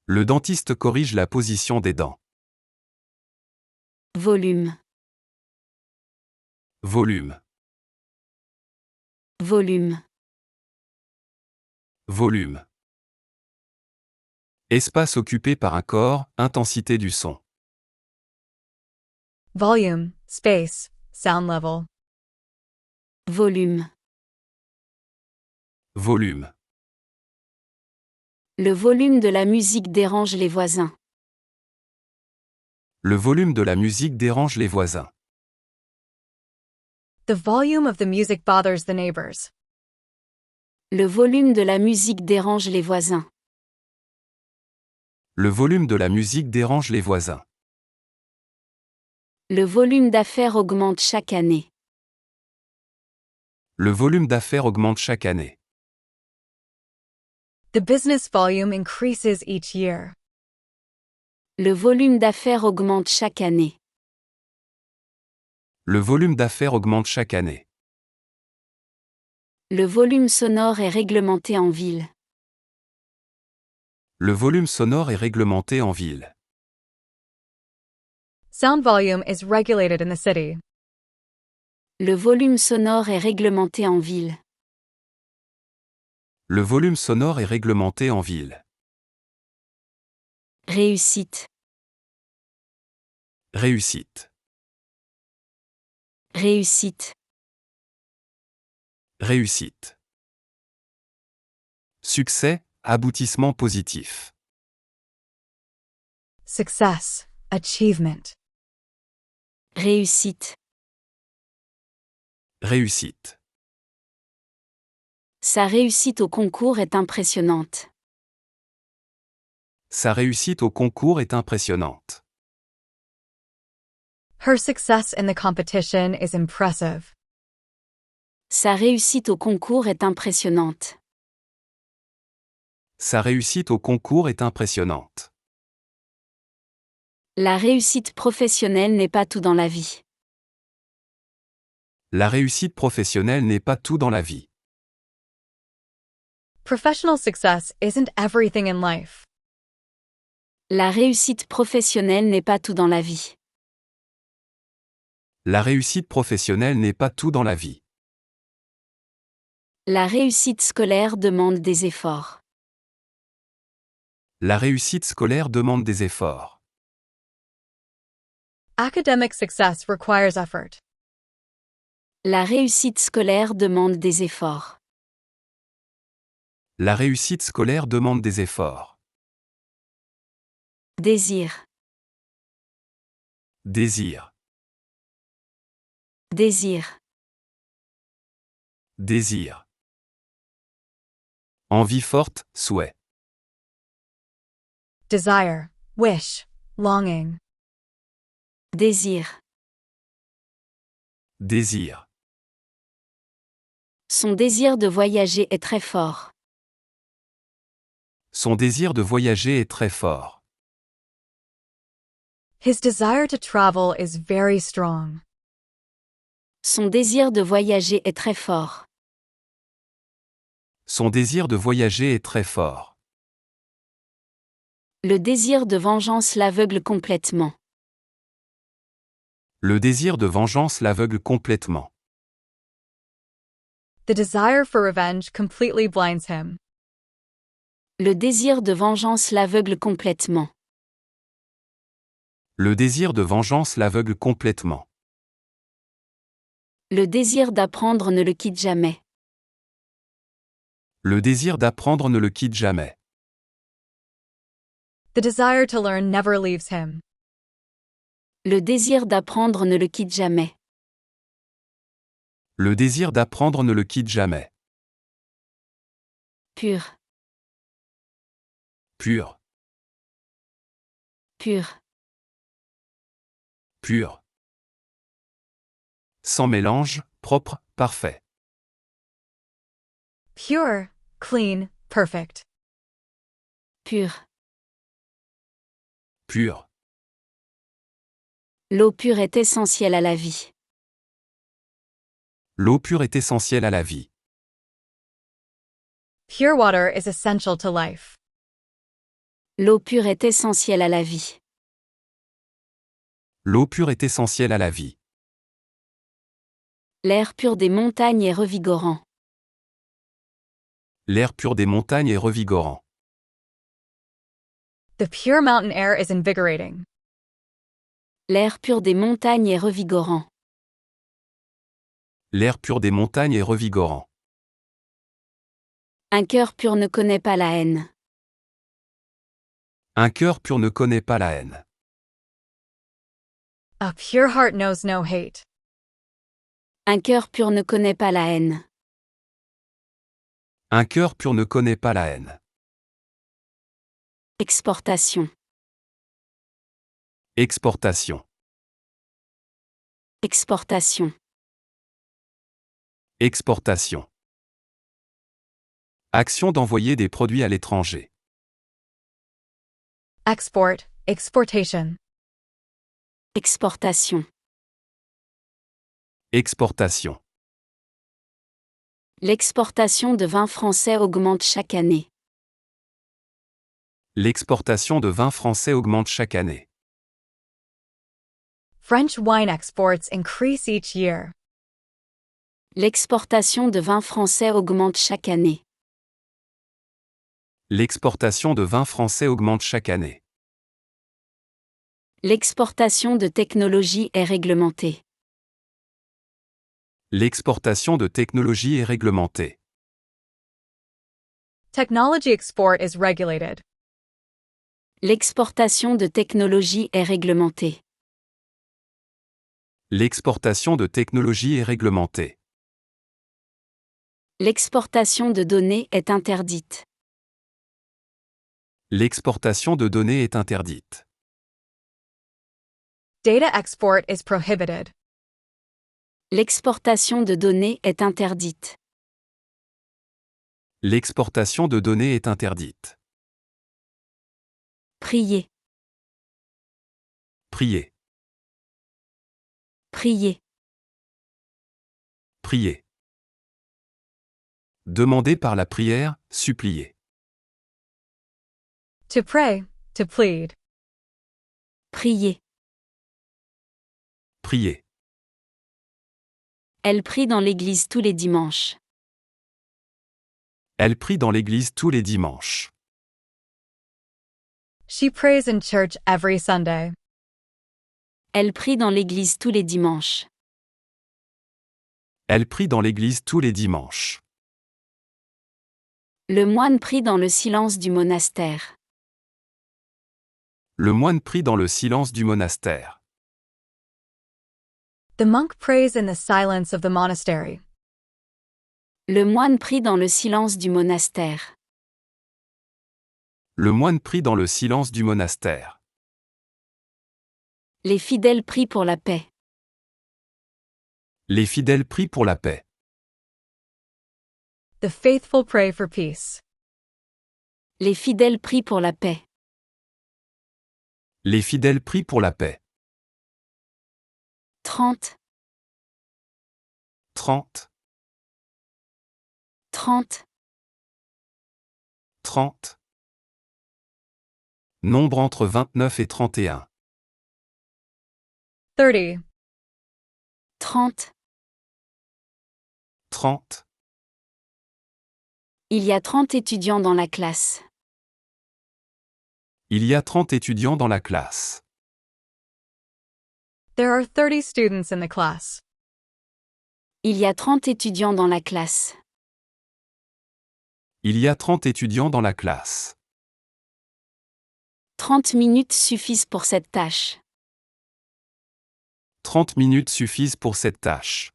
Le dentiste corrige la position des dents. Volume. Volume. Volume. Volume. Espace occupé par un corps, intensité du son. Volume, space, sound level. Volume. Volume. Le volume de la musique dérange les voisins. Le volume de la musique dérange les voisins. The volume of the music bothers the neighbors. Le volume de la musique dérange les voisins. Le volume de la musique dérange les voisins. Le volume d'affaires augmente chaque année. Le volume d'affaires augmente chaque année. The business volume increases each year. Le volume d'affaires augmente chaque année. Le volume d'affaires augmente chaque année. Le volume sonore est réglementé en ville. Le volume sonore est réglementé en ville. Sound volume is regulated in the city. Le volume sonore est réglementé en ville. Le volume sonore est réglementé en ville. Réussite. Réussite. Réussite. Réussite. Succès, aboutissement positif. Success, achievement. Réussite. Réussite. Sa réussite au concours est impressionnante. Sa réussite au concours est impressionnante. Her success in the competition is impressive. Sa réussite au concours est impressionnante. Sa réussite au concours est impressionnante. La réussite professionnelle n'est pas tout dans la vie. La réussite professionnelle n'est pas tout dans la vie. Professional success isn't everything in life. La réussite professionnelle n'est pas tout dans la vie. La réussite professionnelle n'est pas tout dans la vie. La réussite scolaire demande des efforts. La réussite scolaire demande des efforts. Academic success requires effort. La réussite scolaire demande des efforts. La réussite scolaire demande des efforts. Désir. Désir. Désir. Désir. Envie forte, souhait. Desire, wish, longing. Désir. Désir. Son désir de voyager est très fort. Son désir de voyager est très fort. His desire to travel is very strong. Son désir de voyager est très fort. Son désir de voyager est très fort. Le désir de vengeance l'aveugle complètement. Le désir de vengeance l'aveugle complètement. The desire for revenge completely blinds him. Le désir de vengeance l'aveugle complètement. Le désir de vengeance l'aveugle complètement. Le désir d'apprendre ne le quitte jamais. Le désir d'apprendre ne le quitte jamais. The desire to learn never leaves him. Le désir d'apprendre ne le quitte jamais. Le désir d'apprendre ne le quitte jamais. Pur. Pur. Pur. Pur. Sans mélange, propre, parfait. Pure, clean, perfect. Pur. Pur. L'eau pure est essentielle à la vie. L'eau pure est essentielle à la vie. Pure water is essential to life. L'eau pure est essentielle à la vie. L'eau pure est essentielle à la vie. L'air pur des montagnes est revigorant. L'air pur des montagnes est revigorant. The pure mountain air is invigorating. L'air pur des montagnes est revigorant. L'air pur des montagnes est revigorant. Un cœur pur ne connaît pas la haine. Un cœur pur ne connaît pas la haine. A pure heart knows no hate. Un cœur pur ne connaît pas la haine. Un cœur pur ne connaît pas la haine. Exportation. Exportation. Exportation. Exportation. Action d'envoyer des produits à l'étranger. Export, exportation. Exportation. Exportation. L'exportation de vin français augmente chaque année. L'exportation de vin français augmente chaque année. French wine exports increase each year. L'exportation de vin français augmente chaque année. L'exportation de vin français augmente chaque année. L'exportation de technologie est réglementée. L'exportation de technologie est réglementée. Technology export is regulated. L'exportation de technologie est réglementée. L'exportation de technologie est réglementée. L'exportation de données est interdite. L'exportation de données est interdite. Data export is prohibited. L'exportation de données est interdite. L'exportation de données est interdite. Prier. Prier. Prier. Prier. Demander par la prière, supplier. To pray, to plead. Prier. Prier. Elle prie dans l'église tous les dimanches. Elle prie dans l'église tous les dimanches. She prays in church every Sunday. Elle prie dans l'église tous les dimanches. Elle prie dans l'église tous les dimanches. Le moine prie dans le silence du monastère. Le moine prie dans le silence du monastère. The monk prays in the silence of the monastery. Le moine prie dans le silence du monastère. Le moine prie dans le silence du monastère. Les fidèles prient pour la paix. Les fidèles prient pour la paix. The faithful pray for peace. Les fidèles prient pour la paix. Les fidèles prient pour la paix. 30, 30, 30, 30. Nombre entre 29 et 31. 30. 30. 30. Il y a 30 étudiants dans la classe. Il y a 30 étudiants dans la classe. There are 30 students in the class. Il y a 30 étudiants dans la classe. Il y a 30 étudiants dans la classe. 30 minutes suffisent pour cette tâche. 30 minutes suffisent pour cette tâche.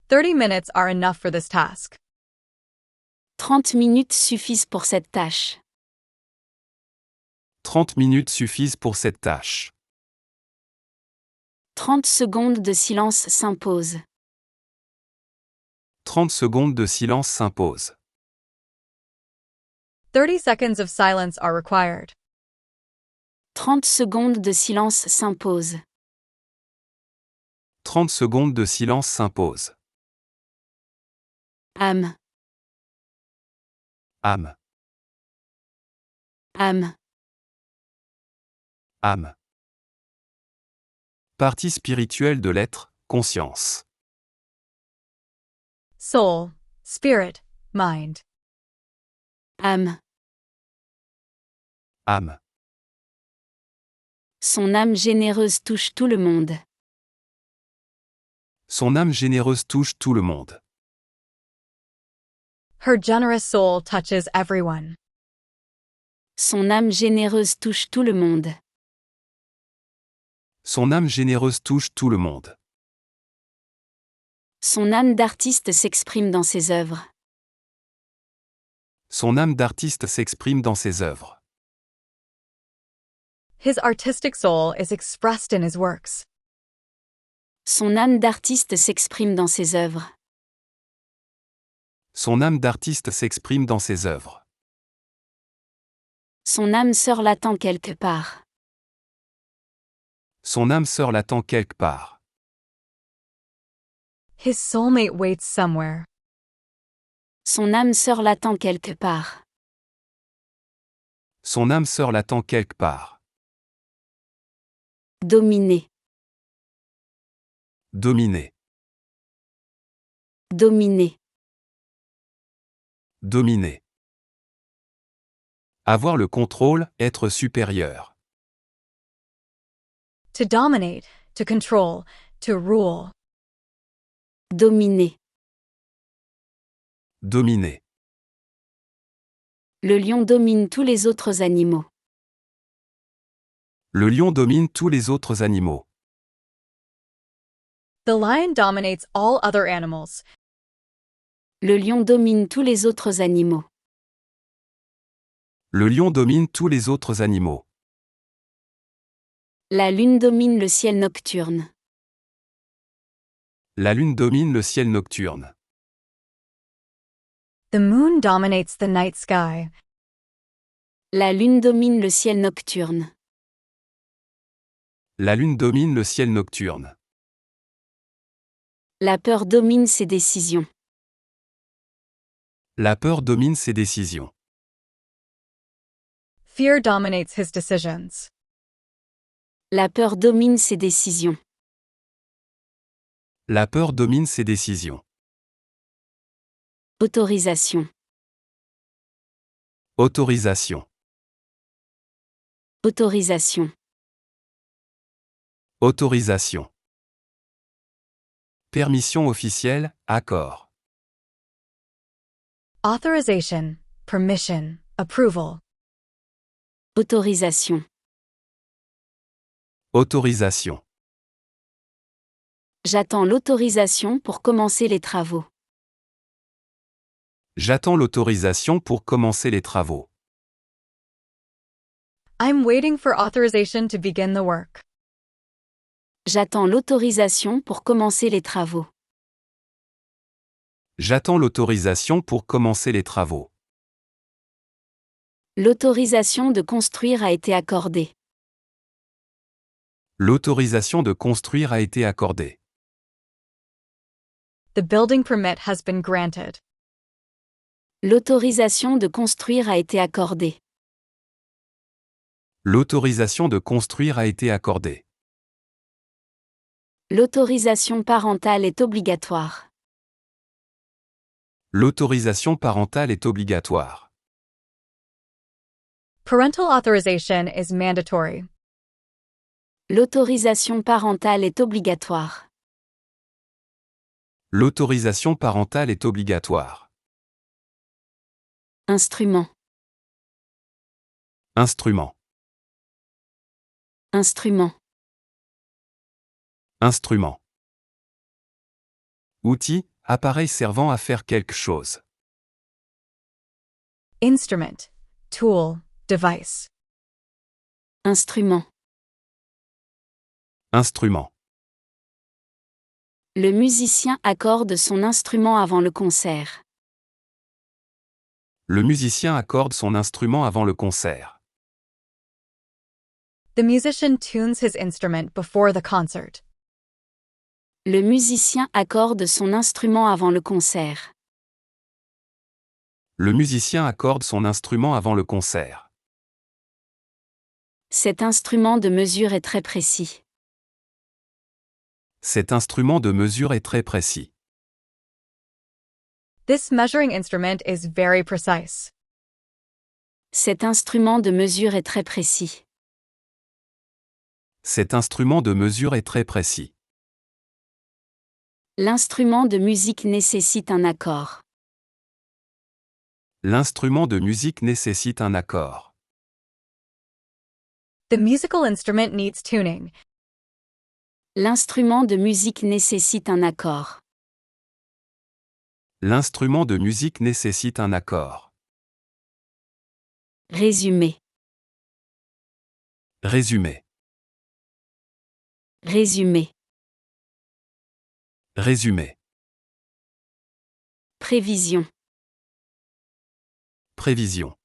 30 minutes are enough for this task. 30 minutes suffisent pour cette tâche. 30 minutes suffisent pour cette tâche. 30 secondes de silence s'imposent. 30 secondes de silence s'imposent. 30 seconds of silence are required. 30 secondes de silence s'imposent. 30 secondes de silence s'imposent. Âme, Âme, âme, âme. Partie spirituelle de l'être, conscience. Soul, spirit, mind. âme. Âme. Son âme généreuse touche tout le monde. Son âme généreuse touche tout le monde. Her generous soul touches everyone. Son âme généreuse touche tout le monde. Son âme généreuse touche tout le monde. Son âme d'artiste s'exprime dans ses œuvres. Son âme d'artiste s'exprime dans ses œuvres. His artistic soul is expressed in his works. Son âme d'artiste s'exprime dans ses œuvres. Son âme d'artiste s'exprime dans ses œuvres. Son âme sœur l'attend quelque part. Son âme sœur l'attend quelque part. His soulmate waits somewhere. Son âme sœur l'attend quelque part. Son âme sœur l'attend quelque part. Dominer, Dominer. dominer. Dominer. Avoir le contrôle, être supérieur. To dominate, to control, to rule. Dominer. Dominer. Le lion domine tous les autres animaux. Le lion domine tous les autres animaux. The lion dominates all other animals. Le lion domine tous les autres animaux. Le lion domine tous les autres animaux. La lune domine le ciel nocturne. La lune domine le ciel nocturne. The moon dominates the night sky. La lune domine le ciel nocturne. La lune domine le ciel nocturne. La peur domine ses décisions. La peur domine ses décisions. Fear dominates his decisions. La peur domine ses décisions. La peur domine ses décisions. Autorisation. Autorisation. Autorisation. Autorisation. Permission officielle, accord. Authorization, permission, approval. Autorisation. Autorisation. J'attends l'autorisation pour commencer les travaux. J'attends l'autorisation pour commencer les travaux. I'm waiting for authorization to begin the work. J'attends l'autorisation pour commencer les travaux. J'attends l'autorisation pour commencer les travaux. L'autorisation de construire a été accordée. L'autorisation de construire a été accordée. The building permit has been granted. L'autorisation de construire a été accordée. L'autorisation de construire a été accordée. L'autorisation parentale est obligatoire. L'autorisation parentale est obligatoire. Parental authorization is mandatory. L'autorisation parentale est obligatoire. L'autorisation parentale est obligatoire. Instrument. Instrument. Instrument. Instrument. Outil, appareil servant à faire quelque chose. Instrument, tool, device. Instrument. Instrument. Le musicien accorde son instrument avant le concert. Le musicien accorde son instrument avant le concert. The musician tunes his instrument before the concert. Le musicien accorde son instrument avant le concert. Le musicien accorde son instrument avant le concert. Cet instrument de mesure est très précis. Cet instrument de mesure est très précis. This measuring instrument is very precise. Cet instrument de mesure est très précis. Cet instrument de mesure est très précis. L'instrument de musique nécessite un accord. L'instrument de musique nécessite un accord. The musical instrument needs tuning. L'instrument de musique nécessite un accord. L'instrument de musique nécessite un accord. Résumé. Résumé. Résumé. Résumé. Prévision. Prévision.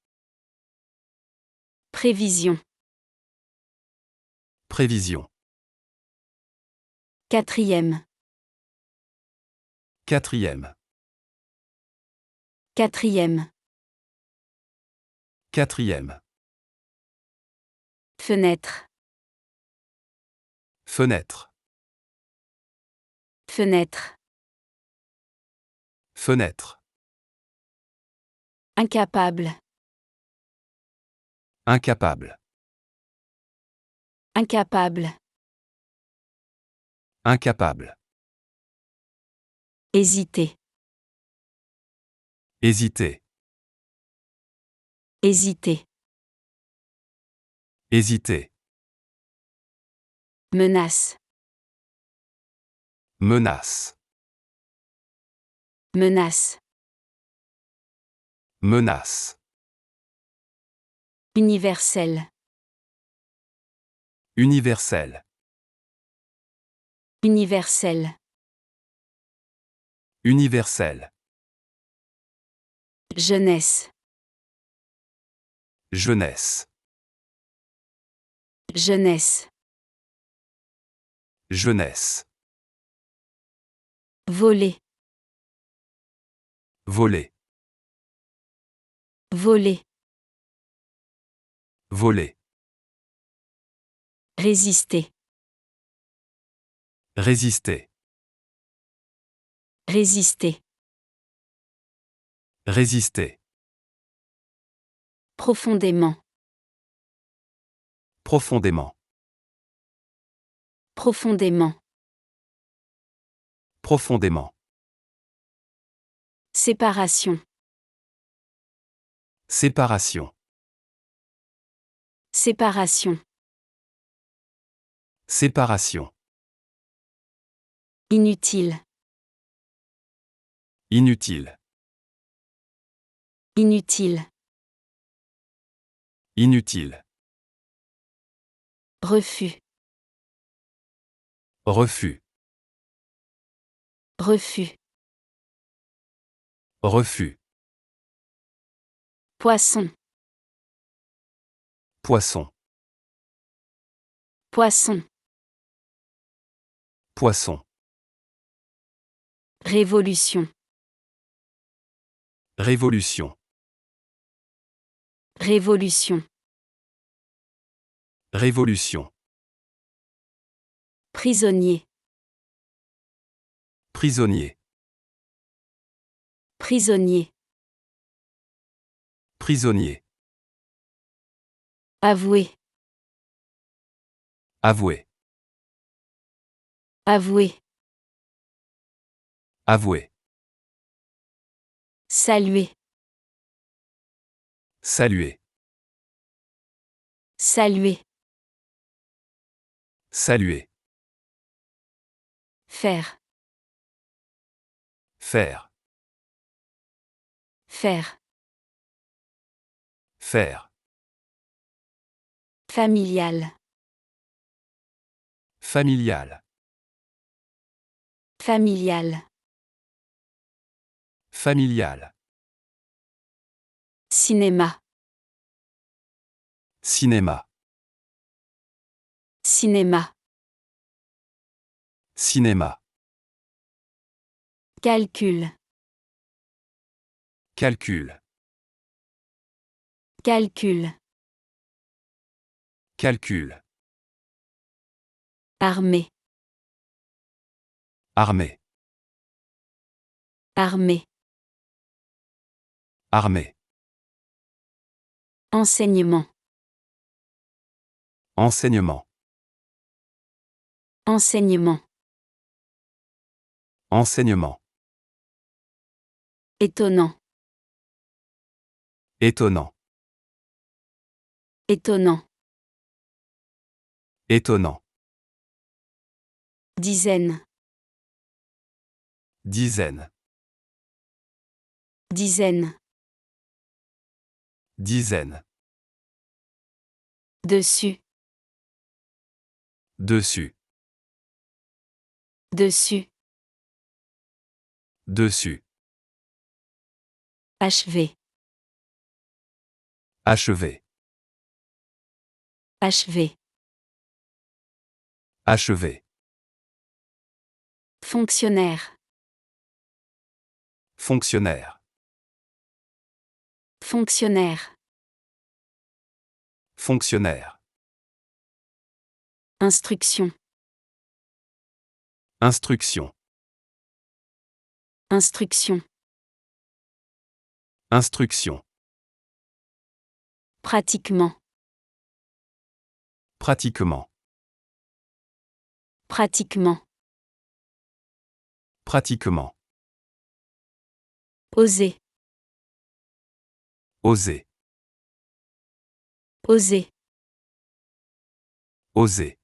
Prévision. Prévision. Quatrième. Quatrième. Quatrième. Quatrième. Fenêtre. Fenêtre. Fenêtre. Fenêtre. Incapable. Incapable. Incapable. Incapable. Hésiter. Hésiter. Hésiter. Hésiter. Menace. Menace. Menace. Menace. Universel. Universel. Universel. Universel. Jeunesse. Jeunesse. Jeunesse. Jeunesse. Voler. Voler. Voler. Voler. Résister. Résister. Résister. Résister. Profondément. Profondément. Profondément. Profondément. Séparation. Séparation. Séparation. Séparation. Inutile. Inutile. Inutile. Inutile. Refus. Refus. Refus. Refus. Poisson. Poisson. Poisson. Poisson. Révolution. Révolution. Révolution. Révolution. Prisonnier. Prisonnier. Prisonnier. Prisonnier. Avouer. Avouer. Avouer. Avouer. Saluer. Saluer. Saluer. Saluer. Faire. Faire. Faire. Faire. Familial. Familial. Familial. Familial. Cinéma. Cinéma. Cinéma. Cinéma. Calcul. Calcul. Calcul. Calcul. Armée. Armée. Armée. Armée. Enseignement. Enseignement. Enseignement. Enseignement. Étonnant. Étonnant. Étonnant. Étonnant. Dizaine. Dizaine. Dizaine. Dizaine. Dessus. Dessus. Dessus. Dessus. Achever. Achever. Achever. Achever. Fonctionnaire. Fonctionnaire. Fonctionnaire. Fonctionnaire. Instruction. Instruction. Instruction. Instruction. Pratiquement. Pratiquement. Pratiquement. Pratiquement. Oser. Oser. Oser. Oser.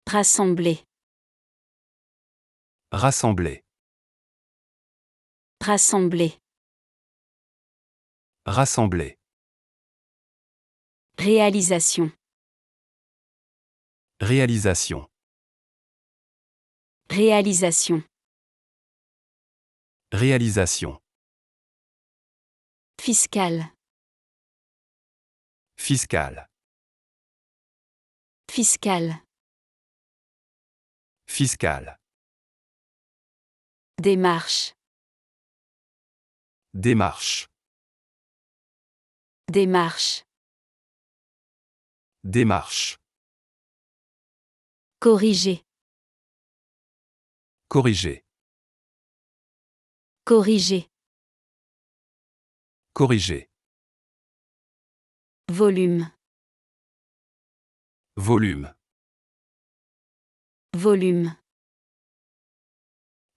Rassembler. Rassembler. Rassembler. Rassembler. Réalisation. Réalisation. Réalisation. Réalisation. Fiscal. Fiscal. Fiscal. Fiscal. Démarche. Démarche. Démarche. Démarche. Corriger. Corriger. Corriger. Corriger. Volume. Volume. Volume.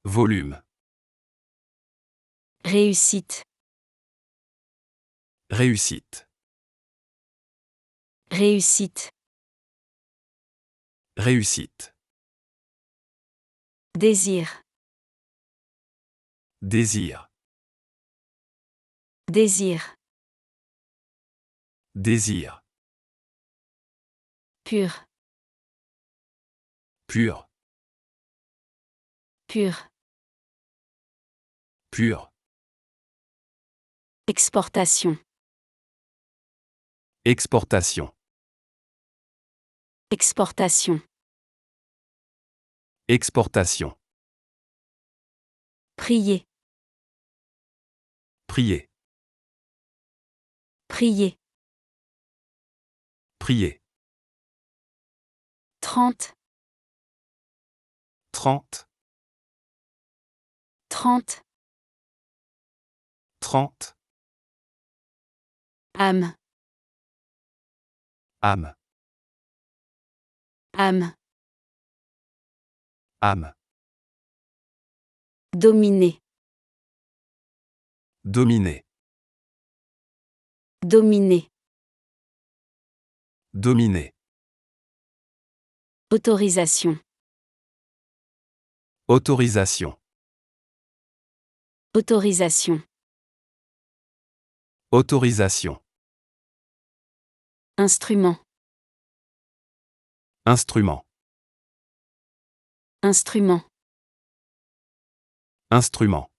Volume. Réussite. Réussite. Réussite. Réussite. Désir. Désir. Désir. Désir. Pur. Pur. Pur. Pur. Exportation. Exportation. Exportation. Exportation. Prier. Prier. Prier. Prier. 30. 30. 30. 30. Âme. Âme. Âme. Âme. Dominer. Dominer. Dominer. Dominer. Autorisation. Autorisation. Autorisation. Autorisation. Instrument. Instrument. Instrument. Instrument.